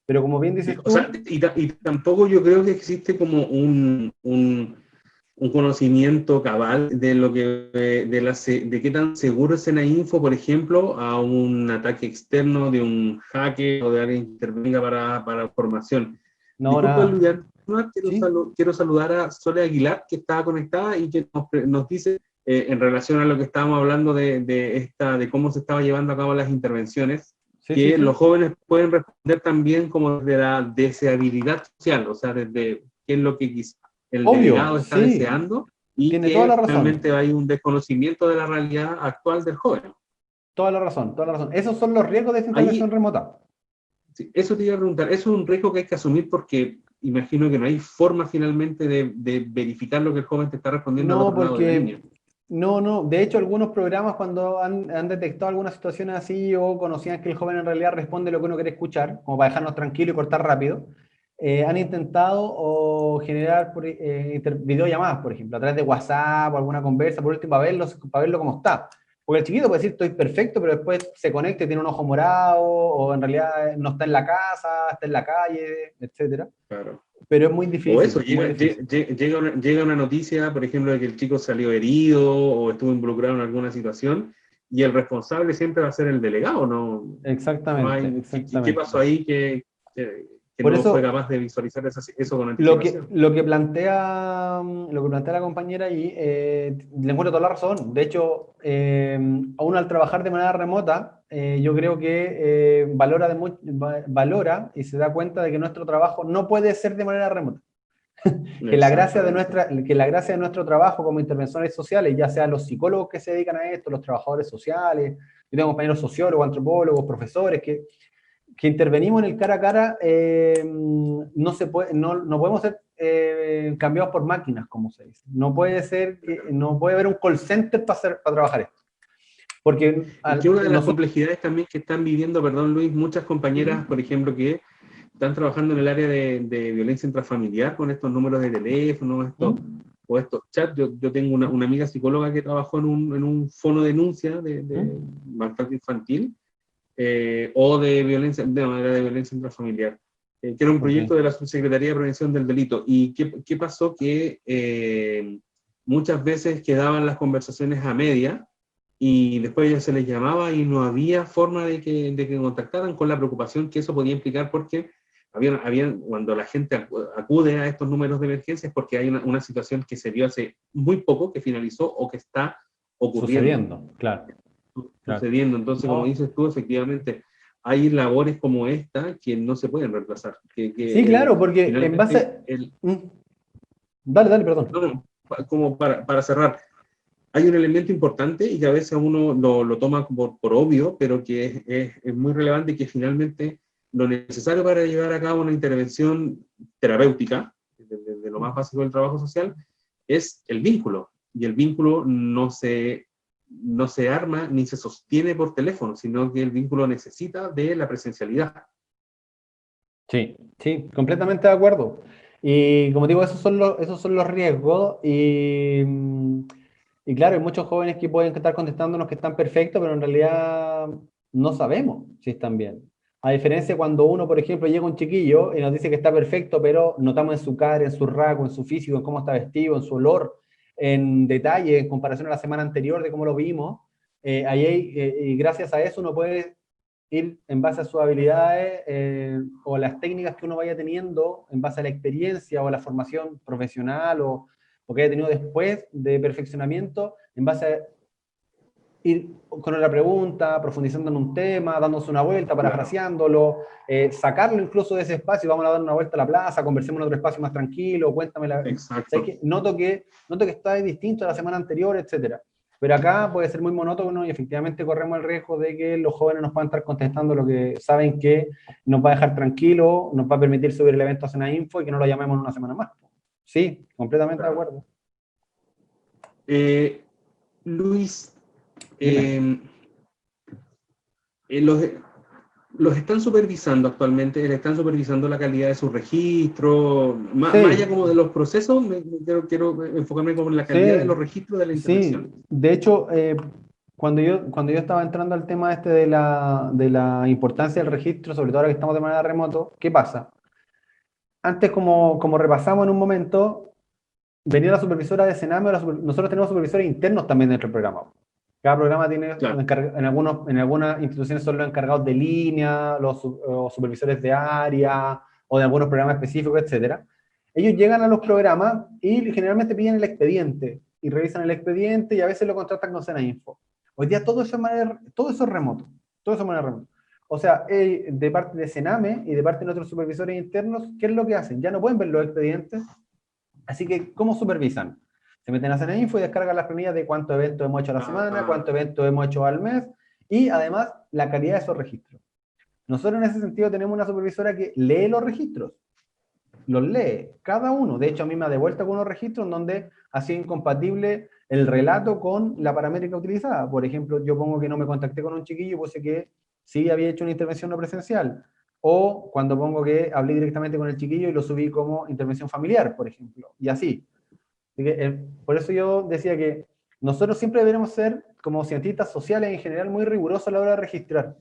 Pero como bien dices tú... O sea, y tampoco yo creo que existe como un conocimiento cabal de lo que de qué tan seguro es Senainfo, por ejemplo, a un ataque externo de un hacker o de alguien que intervenga para formación. No, nada. Quiero saludar a Sole Aguilar, que está conectada y que nos dice, en relación a lo que estábamos hablando de cómo se estaba llevando a cabo las intervenciones, que los jóvenes pueden responder también como desde la deseabilidad social, o sea, desde qué es lo que el delegado está deseando, y tiene que toda la razón. realmente hay un desconocimiento de la realidad actual del joven. Toda la razón, toda la razón. Esos son los riesgos de esta intervención remota. Sí, eso te iba a preguntar, eso es un riesgo que hay que asumir porque imagino que no hay forma finalmente de verificar lo que el joven te está respondiendo al otro lado de la línea. No, no. De hecho, algunos programas cuando han detectado algunas situaciones así o conocían que el joven en realidad responde lo que uno quiere escuchar, como para dejarnos tranquilos y cortar rápido, han intentado o generar videollamadas, por ejemplo, a través de WhatsApp o alguna conversa, por último, para verlo cómo está. Porque el chiquito puede decir estoy perfecto, pero después se conecta y tiene un ojo morado, o en realidad no está en la casa, está en la calle, etcétera. Claro. Pero es muy O eso, difícil, muy difícil. llega una noticia, por ejemplo, de que el chico salió herido o estuvo involucrado en alguna situación, y el responsable siempre va a ser el delegado, ¿no? No Exactamente, hay, ¿qué exactamente. pasó ahí que Por no fue eso, capaz de visualizar eso con anticipación? lo que plantea la compañera ahí, le encuentro toda la razón. De hecho, aún al trabajar de manera remota, yo creo que valora y se da cuenta de que nuestro trabajo no puede ser de manera remota. Exactamente. Que la gracia de nuestro trabajo como intervenciones sociales, ya sean los psicólogos que se dedican a esto, los trabajadores sociales, yo tengo compañeros sociólogos, antropólogos, profesores que intervenimos en el cara a cara, no, se puede, no podemos ser cambiados por máquinas, como se dice. No puede ser, no puede haber un call center para trabajar esto. Porque Y que una de las nosotros... complejidades también que están viviendo, perdón Luis, muchas compañeras, por ejemplo, que están trabajando en el área de violencia intrafamiliar con estos números de teléfono, o estos chats. Yo tengo una amiga psicóloga que trabajó en un fono de denuncia de maltrato infantil, o de manera de violencia intrafamiliar, que era un proyecto Okay. de la Subsecretaría de Prevención del Delito. ¿Y qué pasó? Que muchas veces quedaban las conversaciones a media y después ya se les llamaba y no había forma de que contactaran, con la preocupación que eso podía implicar, porque cuando la gente acude a estos números de emergencias, porque hay una situación que se dio hace muy poco, que finalizó o que está ocurriendo, Sucediendo, claro. Claro. sucediendo. Entonces, como No. dices tú, efectivamente, hay labores como esta que no se pueden reemplazar. Sí, claro, porque en Finalmente, base... Dale, dale, no, perdón. no, como para cerrar, hay un elemento importante y que a veces uno lo toma por obvio, pero que es muy relevante, y que finalmente lo necesario para llevar a cabo una intervención terapéutica, de lo más básico del trabajo social, es el vínculo. Y el vínculo no se arma ni se sostiene por teléfono, sino que el vínculo necesita de la presencialidad. Sí, sí, completamente de acuerdo. Y como digo, esos son los riesgos. Y claro, hay muchos jóvenes que pueden estar contestándonos que están perfectos, pero en realidad no sabemos si están bien. A diferencia cuando uno, por ejemplo, llega un chiquillo y nos dice que está perfecto, pero notamos en su cara, en su rasgo, en su físico, en cómo está vestido, en su olor, en detalle, en comparación a la semana anterior de cómo lo vimos, y gracias a eso uno puede ir en base a sus habilidades o las técnicas que uno vaya teniendo, en base a la experiencia o la formación profesional o que haya tenido después de perfeccionamiento, en base a ir con otra pregunta, profundizando en un tema, dándose una vuelta, Claro. parafraseándolo, sacarlo incluso de ese espacio, vamos a dar una vuelta a la plaza, conversemos en otro espacio más tranquilo, cuéntame la... ¿Sabes Exacto. qué? Noto que está distinto a la semana anterior, etcétera. Pero acá puede ser muy monótono y efectivamente corremos el riesgo de que los jóvenes nos puedan estar contestando lo que saben que nos va a dejar tranquilo, nos va a permitir subir el evento a Cena Info y que no lo llamemos en una semana más. Sí, completamente de Claro. acuerdo. Luis, Dime. eh, los están supervisando actualmente, le están supervisando la calidad de sus registros, más allá Sí, como de los procesos. Quiero enfocarme como en la calidad de sí, los registros de la sí. intervención. De hecho, cuando yo estaba entrando al tema este de la importancia del registro, sobre todo ahora que estamos de manera remoto, ¿qué pasa? Antes, como repasamos en un momento, venía la supervisora de Sename, nosotros tenemos supervisores internos también dentro del programa. Cada programa tiene, Claro, en algunas instituciones son los encargados de línea, los supervisores de área, o de algunos programas específicos, etcétera. Ellos llegan a los programas y generalmente piden el expediente, y revisan el expediente y a veces lo contratan con Senainfo. Hoy día todo eso es remoto, todo eso es manera remota. O sea, de parte de Sename y de parte de nuestros supervisores internos, ¿qué es lo que hacen? Ya no pueden ver los expedientes. Así que, ¿cómo supervisan? Se meten a Info y descargan las planillas de cuántos eventos hemos hecho a la semana, cuántos eventos hemos hecho al mes y además la calidad de esos registros. Nosotros en ese sentido tenemos una supervisora que lee los registros, los lee, cada uno. De hecho, a mí me ha devuelto con unos registros en donde ha sido incompatible el relato con la paramétrica utilizada. Por ejemplo, yo pongo que no me contacté con un chiquillo, puse que sí había hecho una intervención no presencial. O cuando pongo que hablé directamente con el chiquillo y lo subí como intervención familiar, por ejemplo. Y así. Así que, por eso yo decía que nosotros siempre deberemos ser, como cientistas sociales en general, muy rigurosos a la hora de registrar.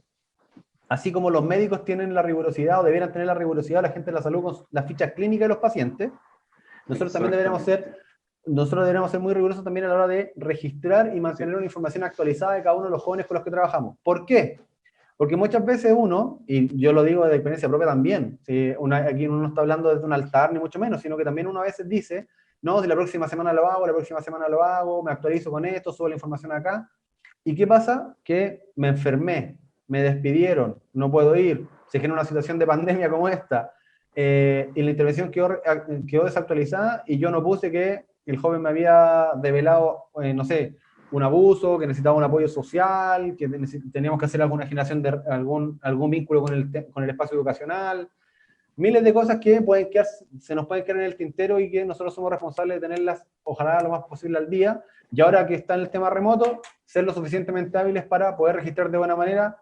Así como los médicos tienen la rigurosidad o debieran tener la rigurosidad, la gente de la salud con las fichas clínicas de los pacientes, nosotros también deberíamos ser muy rigurosos también a la hora de registrar y mantener una información actualizada de cada uno de los jóvenes con los que trabajamos. ¿Por qué? Porque muchas veces uno, y yo lo digo de experiencia propia también, si aquí uno no está hablando desde un altar ni mucho menos, sino que también uno a veces dice, no, si la próxima semana lo hago, la próxima semana lo hago, me actualizo con esto, subo la información acá. ¿Y qué pasa? Que me enfermé, me despidieron, no puedo ir, se genera una situación de pandemia como esta, y la intervención quedó desactualizada y yo no puse que el joven me había develado, no sé, un abuso, que necesitaba un apoyo social, que teníamos que hacer alguna generación de algún vínculo con el espacio educacional, miles de cosas que se nos pueden quedar en el tintero y que nosotros somos responsables de tenerlas, ojalá lo más posible al día, y ahora que está en el tema remoto, ser lo suficientemente hábiles para poder registrar de buena manera,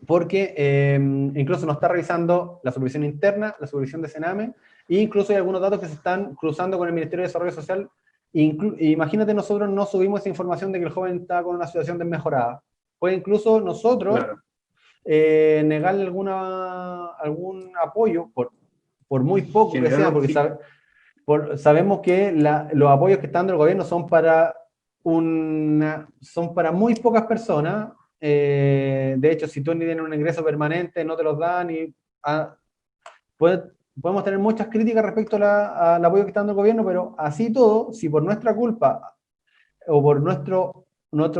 porque incluso nos está revisando la supervisión interna, la supervisión de Sename, e incluso hay algunos datos que se están cruzando con el Ministerio de Desarrollo Social. Imagínate, nosotros no subimos esa información de que el joven está con una situación desmejorada. Pues incluso nosotros negarle algún apoyo, por muy poco que sea, porque sabemos que los apoyos que están dando el gobierno son para muy pocas personas. De hecho, si tú ni tienes un ingreso permanente, no te los dan. Podemos tener muchas críticas respecto al apoyo que está dando el gobierno, pero así todo, si por nuestra culpa o por nuestro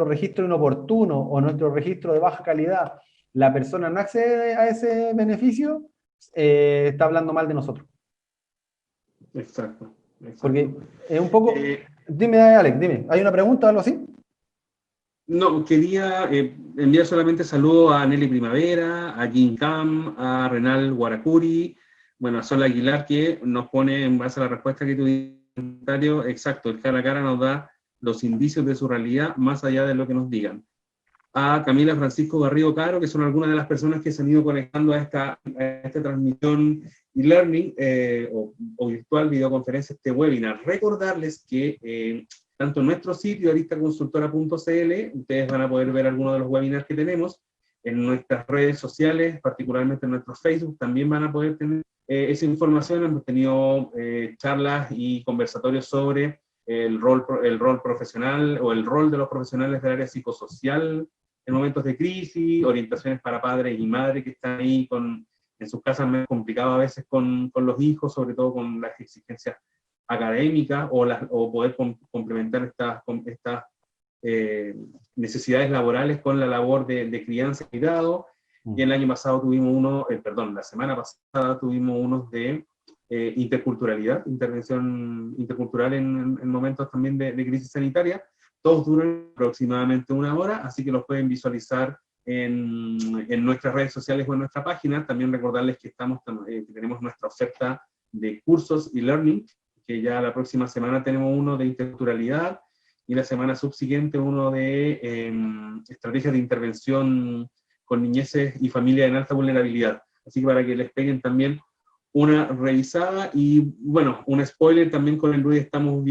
registro inoportuno o nuestro registro de baja calidad, la persona no accede a ese beneficio, está hablando mal de nosotros. Exacto. Porque es un poco... dime, Alex, dime, ¿hay una pregunta o algo así? No, quería enviar solamente saludos a Nelly Primavera, a Jim Cam, a Renal Guaracuri, bueno, a Sol Aguilar, que nos pone en base a la respuesta que tuviste en el comentario, exacto, el cara a cara nos da los indicios de su realidad más allá de lo que nos digan. A Camila Francisco Garrido Caro, que son algunas de las personas que se han ido conectando a esta transmisión e-learning o virtual videoconferencia, este webinar. Recordarles que tanto en nuestro sitio aristaconsultora.cl ustedes van a poder ver algunos de los webinars que tenemos, en nuestras redes sociales, particularmente en nuestro Facebook, también van a poder tener esa información. Hemos tenido charlas y conversatorios sobre el rol profesional o el rol de los profesionales del área psicosocial en momentos de crisis, orientaciones para padres y madres que están ahí en sus casas más complicadas a veces con los hijos, sobre todo con las exigencias académicas o poder complementar estas necesidades laborales con la labor de crianza y cuidado. Y el año pasado tuvimos la semana pasada tuvimos unos de interculturalidad, intervención intercultural en momentos también de crisis sanitaria. Todos duran aproximadamente 1 hora, así que los pueden visualizar en nuestras redes sociales o en nuestra página. También recordarles que tenemos nuestra oferta de cursos y learning, que ya la próxima semana tenemos uno de interculturalidad y la semana subsiguiente uno de estrategias de intervención con niñeces y familias en alta vulnerabilidad. Así que para que les peguen también una revisada. Y bueno, un spoiler también con el Luis, estamos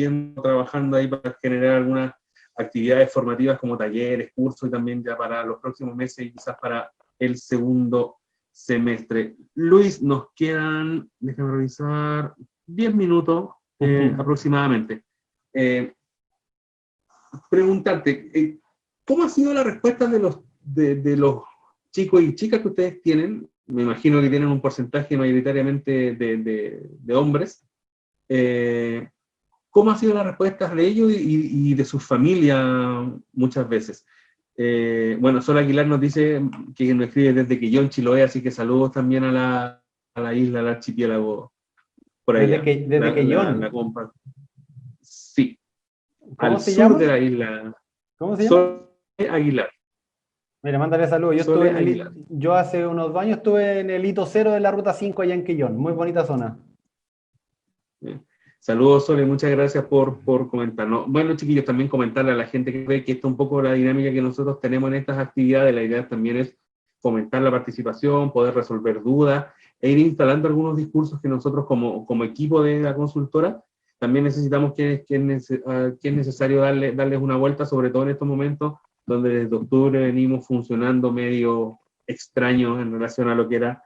trabajando ahí para generar algunas actividades formativas como talleres, cursos, y también ya para los próximos meses y quizás para el segundo semestre. Luis, nos quedan, déjame revisar, 10 minutos aproximadamente. Preguntarte, ¿cómo ha sido la respuesta de los chicos y chicas que ustedes tienen? Me imagino que tienen un porcentaje mayoritariamente de hombres. ¿Cómo ha sido la respuesta de ellos y de sus familias muchas veces? Bueno, Sol Aguilar nos dice que nos escribe desde Quellón, Chiloé, así que saludos también a la isla, al archipiélago por allá. Desde Quellón. Sí. ¿Cómo al se sur llama? de la isla. ¿Cómo se llama? Sol Aguilar. Mira, mándale saludos. Yo hace unos años estuve en el hito 0 de la ruta 5 allá en Quellón. Muy bonita zona. Saludos, Sole, muchas gracias por comentarnos. Bueno, chiquillos, también comentarle a la gente que ve que esta es un poco la dinámica que nosotros tenemos en estas actividades. La idea también es fomentar la participación, poder resolver dudas e ir instalando algunos discursos que nosotros como equipo de la consultora también necesitamos que es necesario darles una vuelta, sobre todo en estos momentos donde desde octubre venimos funcionando medio extraños en relación a lo que era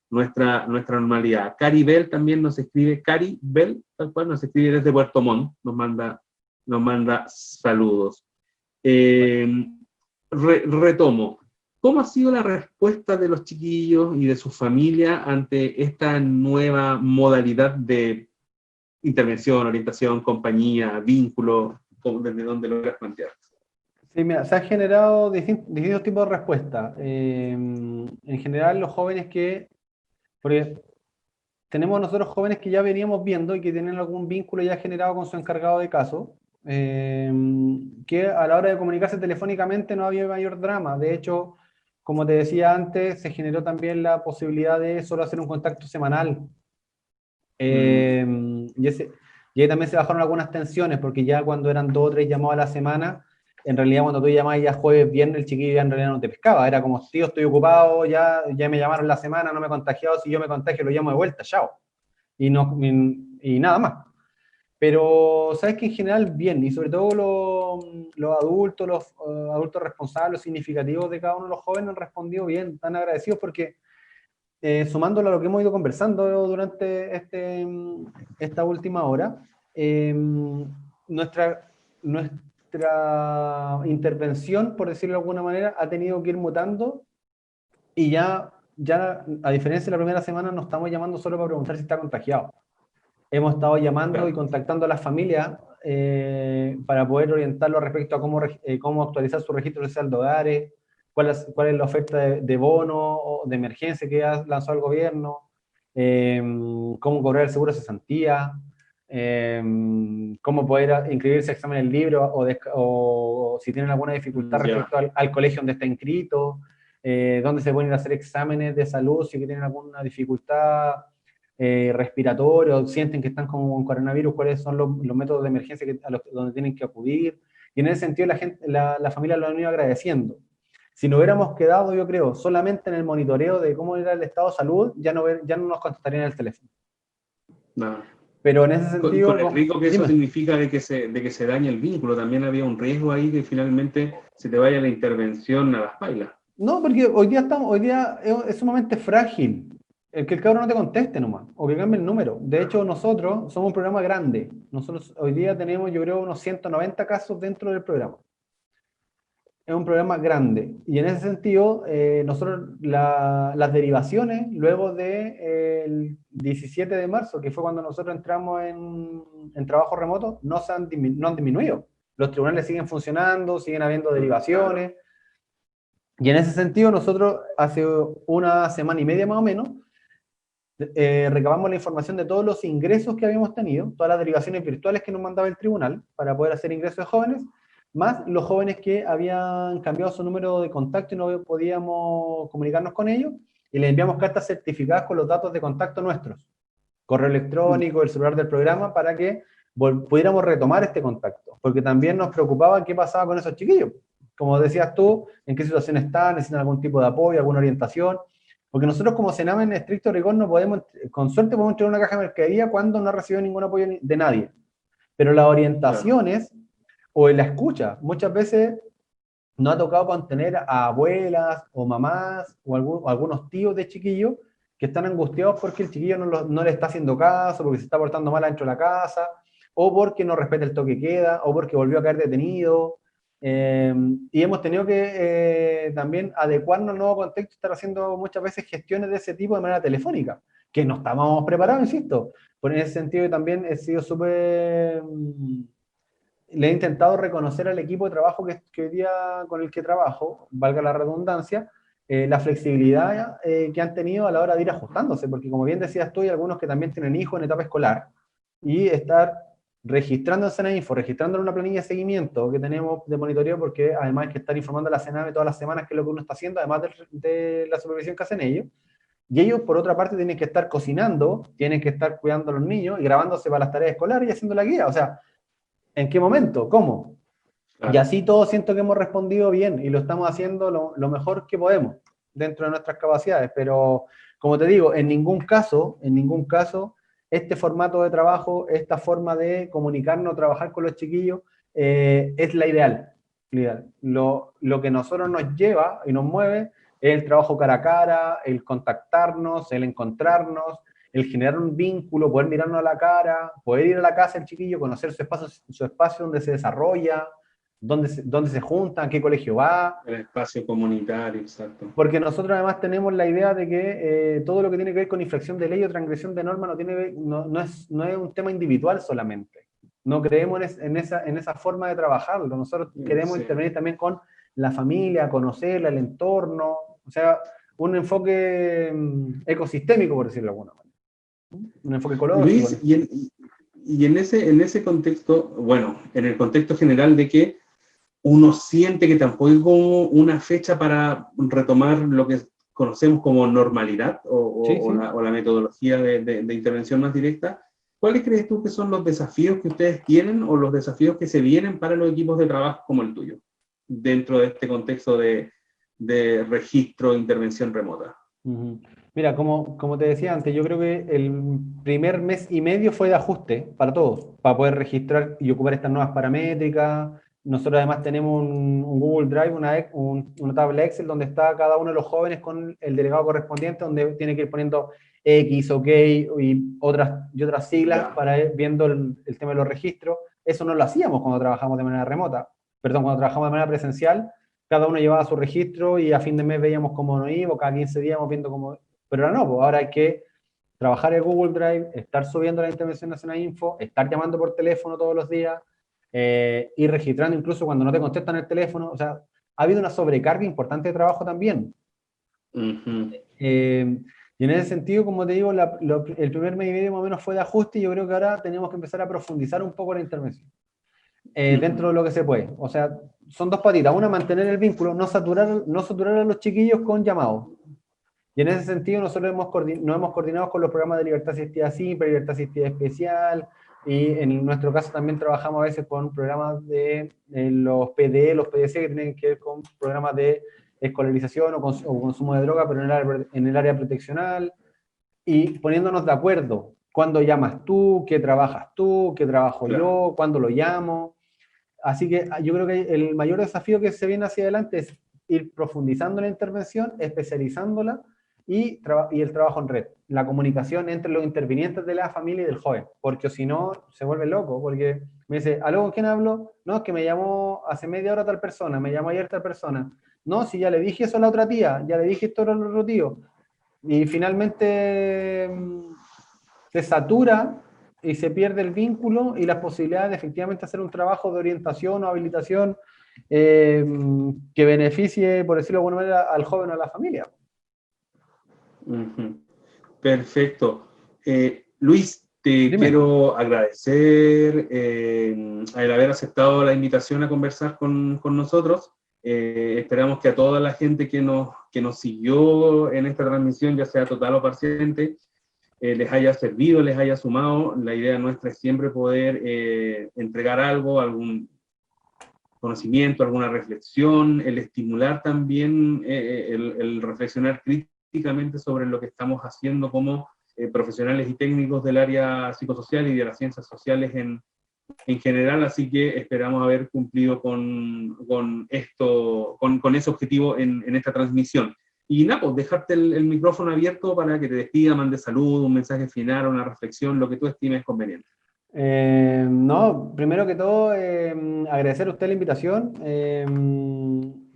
nuestra normalidad. Cari Bell también nos escribe, Cari Bell, tal cual, nos escribe desde Puerto Montt, nos manda saludos. Retomo. ¿Cómo ha sido la respuesta de los chiquillos y de su familia ante esta nueva modalidad de intervención, orientación, compañía, vínculo, desde donde lo quieras plantear? Sí, mira, se han generado distintos tipos de respuestas. En general, los jóvenes porque tenemos nosotros jóvenes que ya veníamos viendo y que tienen algún vínculo ya generado con su encargado de caso, que a la hora de comunicarse telefónicamente no había mayor drama. De hecho, como te decía antes, se generó también la posibilidad de solo hacer un contacto semanal. Y ahí también se bajaron algunas tensiones, porque ya cuando eran 2 o 3 llamados a la semana, en realidad cuando tú llamabas ya jueves, viernes, el chiquillo ya en realidad no te pescaba. Era como, tío, estoy ocupado, ya me llamaron la semana, no me he contagiado, si yo me contagio lo llamo de vuelta, chao. Y nada más. Pero sabes que en general bien, y sobre todo los adultos, los adultos responsables, los significativos de cada uno de los jóvenes han respondido bien, están agradecidos porque sumándolo a lo que hemos ido conversando durante esta última hora, nuestra intervención, por decirlo de alguna manera, ha tenido que ir mutando y ya, a diferencia de la primera semana, no estamos llamando solo para preguntar si está contagiado. Hemos estado llamando y contactando a las familias para poder orientarlo respecto a cómo actualizar su registro social de hogares, cuál es la oferta de bono o de emergencia que ha lanzado el gobierno, cómo cobrar el seguro de cesantía, cómo poder inscribirse a exámenes libres o si tienen alguna dificultad respecto al colegio donde está inscrito, dónde se pueden ir a hacer exámenes de salud si tienen alguna dificultad respiratorio, sienten que están con coronavirus, cuáles son los métodos de emergencia donde tienen que acudir. Y en ese sentido la familia lo han ido agradeciendo. Si nos hubiéramos quedado, yo creo, solamente en el monitoreo de cómo era el estado de salud, ya no nos contestarían el teléfono. No. Pero en ese sentido... Con el riesgo que eso significa de que se dañe el vínculo, también había un riesgo ahí que finalmente se te vaya la intervención a las bailas. No, porque hoy día es sumamente frágil. El que el cabrón no te conteste nomás, o que cambie el número. De hecho, nosotros somos un programa grande. Nosotros hoy día tenemos, yo creo, unos 190 casos dentro del programa. Es un programa grande. Y en ese sentido, nosotros las derivaciones, luego del 17 de marzo, que fue cuando nosotros entramos en trabajo remoto, no han disminuido. Los tribunales siguen funcionando, siguen habiendo derivaciones. Y en ese sentido, nosotros hace una semana y media más o menos, recabamos la información de todos los ingresos que habíamos tenido, todas las derivaciones virtuales que nos mandaba el tribunal para poder hacer ingresos de jóvenes, más los jóvenes que habían cambiado su número de contacto y no podíamos comunicarnos con ellos, y les enviamos cartas certificadas con los datos de contacto nuestros, correo electrónico, el celular del programa, para que pudiéramos retomar este contacto, porque también nos preocupaba qué pasaba con esos chiquillos. Como decías tú, en qué situación están, necesitan algún tipo de apoyo, alguna orientación, porque nosotros como Sename en estricto rigor no podemos, con suerte podemos entregar una caja de mercadería cuando no ha recibido ningún apoyo de nadie. Pero las orientaciones o en la escucha, muchas veces nos ha tocado contener a abuelas o mamás o algunos tíos de chiquillos que están angustiados porque el chiquillo no le está haciendo caso, porque se está portando mal dentro de la casa, o porque no respeta el toque de queda, o porque volvió a caer detenido. Y hemos tenido que también adecuarnos al nuevo contexto, estar haciendo muchas veces gestiones de ese tipo de manera telefónica, que no estábamos preparados, insisto. Por ese sentido también he sido súper... le he intentado reconocer al equipo de trabajo que hoy día con el que trabajo, valga la redundancia, la flexibilidad que han tenido a la hora de ir ajustándose, porque como bien decías tú, hay algunos que también tienen hijos en etapa escolar, y estar registrando en Senainfo, registrando en una planilla de seguimiento que tenemos de monitoreo, porque además hay que estar informando a la Sename todas las semanas qué es lo que uno está haciendo, además de la supervisión que hacen ellos, Y ellos, por otra parte, tienen que estar cocinando, tienen que estar cuidando a los niños y grabándose para las tareas escolares y haciendo la guía. O sea, ¿en qué momento? ¿Cómo? Y Claro. así todos siento que hemos respondido bien y lo estamos haciendo lo mejor que podemos dentro de nuestras capacidades. Pero, como te digo, en ningún caso, este formato de trabajo, esta forma de comunicarnos, trabajar con los chiquillos, es la ideal. Lo que nosotros nos lleva y nos mueve es el trabajo cara a cara, el contactarnos, el encontrarnos, el generar un vínculo, poder mirarnos a la cara, poder ir a la casa del chiquillo, conocer su espacio donde se desarrolla, dónde se juntan, qué colegio va, El espacio comunitario, exacto. porque nosotros además tenemos la idea de que todo lo que tiene que ver con infracción de ley o transgresión de norma no es un tema individual solamente. No creemos en esa forma de trabajarlo. Nosotros queremos Sí. intervenir también con la familia, conocerla, el entorno, o sea, un enfoque ecosistémico, por decirlo de alguna manera. Un enfoque ecológico. Luis, y en ese contexto, bueno, en el contexto general de que uno siente que tampoco hay como una fecha para retomar lo que conocemos como normalidad Sí, sí. o la metodología de intervención más directa, ¿cuáles crees tú que son los desafíos que ustedes tienen o los desafíos que se vienen para los equipos de trabajo como el tuyo, dentro de este contexto de registro e intervención remota? Ujú. Mira, como te decía antes, yo creo que el primer mes y medio fue de ajuste para todos, para poder registrar y ocupar estas nuevas paramétricas. Nosotros además tenemos un Google Drive, una tabla Excel donde está cada uno de los jóvenes con el delegado correspondiente, donde tiene que ir poniendo X, OK y otras siglas Ya, para ir viendo el tema de los registros. Eso no lo hacíamos cuando trabajamos de manera remota, perdón, cuando trabajamos de manera presencial cada uno llevaba su registro y a fin de mes veíamos cómo nos iba, cada 15 días íbamos viendo cómo... Pero ahora no, pues ahora hay que trabajar el Google Drive, estar subiendo la Intervención Nacional Info, estar llamando por teléfono todos los días, ir registrando incluso cuando no te contestan el teléfono. O sea, ha habido una sobrecarga importante de trabajo también. ujú, Y en ese sentido, como te digo, el primer mes y medio más o menos fue de ajuste y yo creo que ahora tenemos que empezar a profundizar un poco la intervención dentro ujú. de lo que se puede. O sea, son dos patitas. Una, mantener el vínculo, no saturar a los chiquillos con llamados. Y en ese sentido, nosotros nos hemos coordinado con los programas de libertad asistida simple, libertad asistida especial, y en nuestro caso también trabajamos a veces con programas de los PD, los PDC, que tienen que ver con programas de escolarización o consumo de droga, pero en el área proteccional, y poniéndonos de acuerdo. ¿Cuándo llamas tú? ¿Qué trabajas tú? ¿Qué trabajo Claro. yo? ¿Cuándo lo llamo? Así que yo creo que el mayor desafío que se viene hacia adelante es ir profundizando la intervención, especializándola y el trabajo en red, la comunicación entre los intervinientes de la familia y del joven, porque si no, se vuelve loco, porque me dice, ¿aló, con quién hablo? No, es que me llamó hace media hora tal persona, me llamó ayer tal persona. No, si ya le dije eso a la otra tía, ya le dije esto al otro tío. Y finalmente se satura y se pierde el vínculo y las posibilidades de efectivamente hacer un trabajo de orientación o habilitación eh, que beneficie, por decirlo de alguna manera, al joven o a la familia. Ujú. Perfecto. Luis, te Dime. quiero agradecer el haber aceptado la invitación a conversar con nosotros. Esperamos que a toda la gente que nos siguió en esta transmisión, ya sea total o parcialmente, les haya servido, les haya sumado. La idea nuestra es siempre poder entregar algo, algún conocimiento, alguna reflexión, el estimular también, el reflexionar críticamente sobre lo que estamos haciendo como profesionales y técnicos del área psicosocial y de las ciencias sociales en general, así que esperamos haber cumplido con esto, con ese objetivo en esta transmisión. Y nada, pues dejarte el micrófono abierto para que te despida, mande salud, un mensaje final, una reflexión, lo que tú estimes conveniente. No, primero que todo, agradecer a usted la invitación.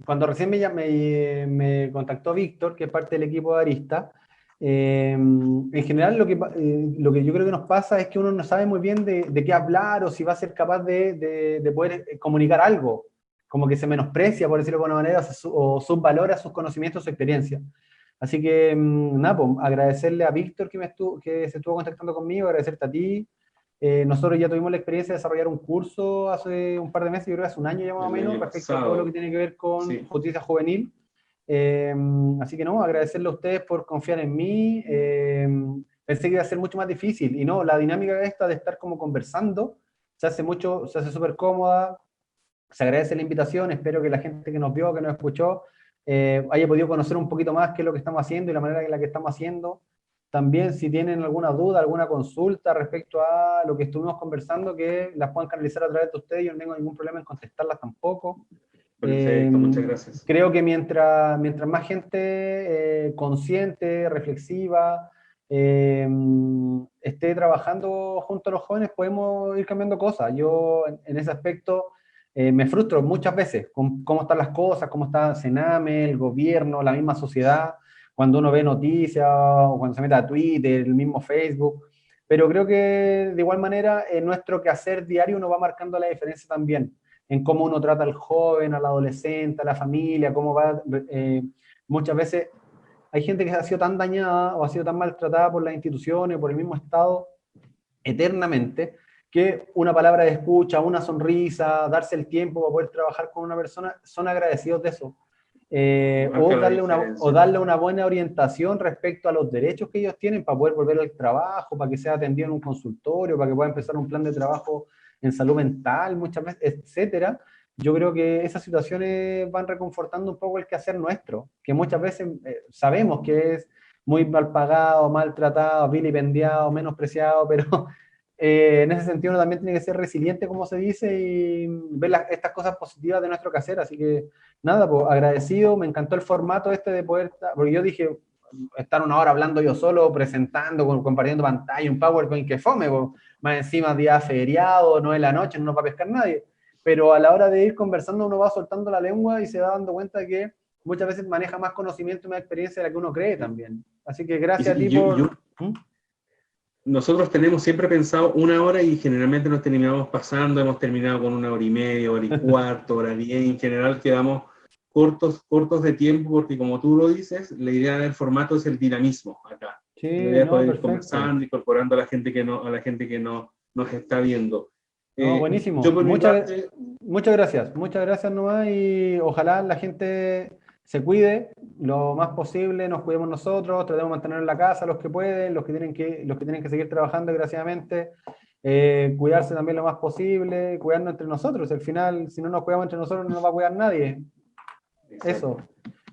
Cuando recién me contactó Víctor, que es parte del equipo de Arista, en general lo que yo creo que nos pasa es que uno no sabe muy bien de qué hablar o si va a ser capaz de poder comunicar algo, como que se menosprecia, por decirlo de alguna manera, o subvalora sus conocimientos, su experiencia. Así que, nada, pues, agradecerle a Víctor que se estuvo contactando conmigo, agradecerte a ti. Nosotros ya tuvimos la experiencia de desarrollar un curso hace un par de meses, yo creo que hace un año ya más o El menos, año respecto a todo lo que pasado, tiene que ver con sí. justicia juvenil. Así que no, agradecerle a ustedes por confiar en mí. Pensé que iba a ser mucho más difícil, y no, la dinámica esta de estar como conversando se hace súper cómoda. Se agradece la invitación, espero que la gente que nos vio, que nos escuchó, haya podido conocer un poquito más qué es lo que estamos haciendo y la manera en la que estamos haciendo. También, si tienen alguna duda, alguna consulta respecto a lo que estuvimos conversando, que las puedan canalizar a través de ustedes, yo no tengo ningún problema en contestarlas tampoco. Perfecto, muchas gracias. Creo que mientras más gente consciente, reflexiva, esté trabajando junto a los jóvenes, podemos ir cambiando cosas. Yo en ese aspecto me frustro muchas veces con cómo están las cosas, cómo está Sename, el gobierno, la misma sociedad, cuando uno ve noticias o cuando se mete a Twitter, el mismo Facebook. Pero creo que de igual manera nuestro quehacer diario nos va marcando la diferencia también en cómo uno trata al joven, al adolescente, a la familia, cómo va. Muchas veces hay gente que ha sido tan dañada o ha sido tan maltratada por las instituciones, por el mismo Estado, eternamente, que una palabra de escucha, una sonrisa, darse el tiempo para poder trabajar con una persona, son agradecidos de eso. O darle una buena orientación respecto a los derechos que ellos tienen para poder volver al trabajo, para que sea atendido en un consultorio, para que pueda empezar un plan de trabajo en salud mental, muchas veces, etcétera. Yo creo que esas situaciones van reconfortando un poco el quehacer nuestro, que muchas veces sabemos que es muy mal pagado, maltratado, vilipendiado, menospreciado, pero en ese sentido uno también tiene que ser resiliente, como se dice, y ver estas cosas positivas de nuestro quehacer. Así que nada, pues agradecido, me encantó el formato este de poder, porque yo dije, estar una hora hablando yo solo, presentando, compartiendo pantalla, un PowerPoint que fome, pues, más encima día feriado, no es la noche, no va a pescar nadie. Pero a la hora de ir conversando uno va soltando la lengua y se va dando cuenta que muchas veces maneja más conocimiento y más experiencia de la que uno cree también. Así que gracias a ti por... Nosotros tenemos siempre pensado una hora y generalmente nos terminamos pasando, hemos terminado con una hora y media, hora y cuarto, hora 10, en general quedamos cortos de tiempo porque como tú lo dices, la idea del formato es el dinamismo acá. Sí, la idea es poder ir perfecto. conversando, incorporando a la gente que no nos está viendo. No, buenísimo. Yo por mi parte... Muchas gracias nomás, y ojalá la gente se cuide lo más posible, nos cuidemos nosotros, tratemos de mantener en la casa los que pueden, los que tienen que seguir trabajando desgraciadamente, cuidarse también lo más posible, cuidarnos entre nosotros. Al final, si no nos cuidamos entre nosotros, no nos va a cuidar nadie. Exacto. Eso,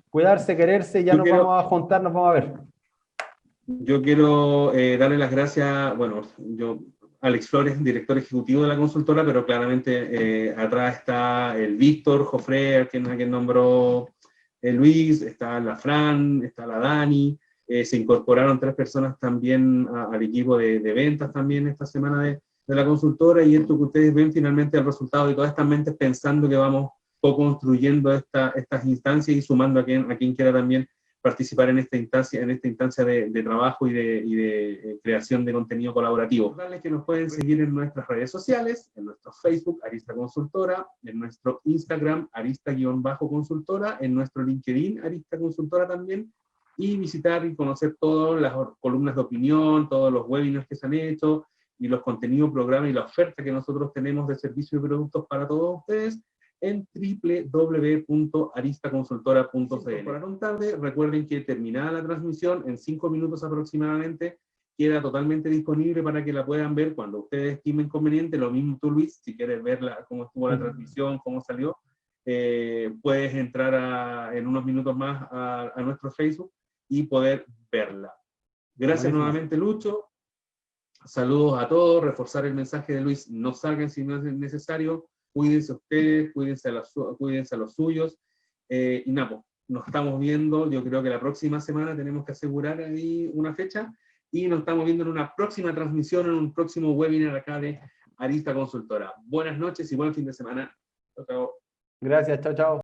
cuidarse, quererse, ya vamos a juntar, nos vamos a ver. Yo quiero darle las gracias, bueno, Alex Flores, director ejecutivo de la consultora, pero claramente atrás está el Víctor Jofre, a quien nombró Luis, está la Fran, está la Dani, se incorporaron 3 personas también al equipo de ventas también esta semana de la consultora, y esto que ustedes ven finalmente el resultado de todas estas mentes pensando que vamos co-construyendo estas instancias y sumando a quien quiera también participar en esta instancia de trabajo y de creación de contenido colaborativo. Recordarles que nos pueden seguir en nuestras redes sociales, en nuestro Facebook, Arista Consultora, en nuestro Instagram, Arista-Consultora, en nuestro LinkedIn, Arista Consultora también, y visitar y conocer todas las columnas de opinión, todos los webinars que se han hecho, y los contenidos, programas y la oferta que nosotros tenemos de servicios y productos para todos ustedes, en www.aristaconsultora.cl. Por tarde, recuerden que terminada la transmisión, en 5 minutos aproximadamente, queda totalmente disponible para que la puedan ver cuando ustedes estimen conveniente. Lo mismo tú, Luis, si quieres verla, cómo estuvo la transmisión, cómo salió, puedes entrar en unos minutos más a nuestro Facebook y poder verla. Gracias nuevamente, Lucho. Saludos a todos. Reforzar el mensaje de Luis: no salgan si no es necesario. Cuídense ustedes, cuídense a los suyos, y nada, nos estamos viendo. Yo creo que la próxima semana tenemos que asegurar ahí una fecha, y nos estamos viendo en una próxima transmisión, en un próximo webinar acá de Arista Consultora. Buenas noches y buen fin de semana. Chao, chao. Gracias, chao, chao.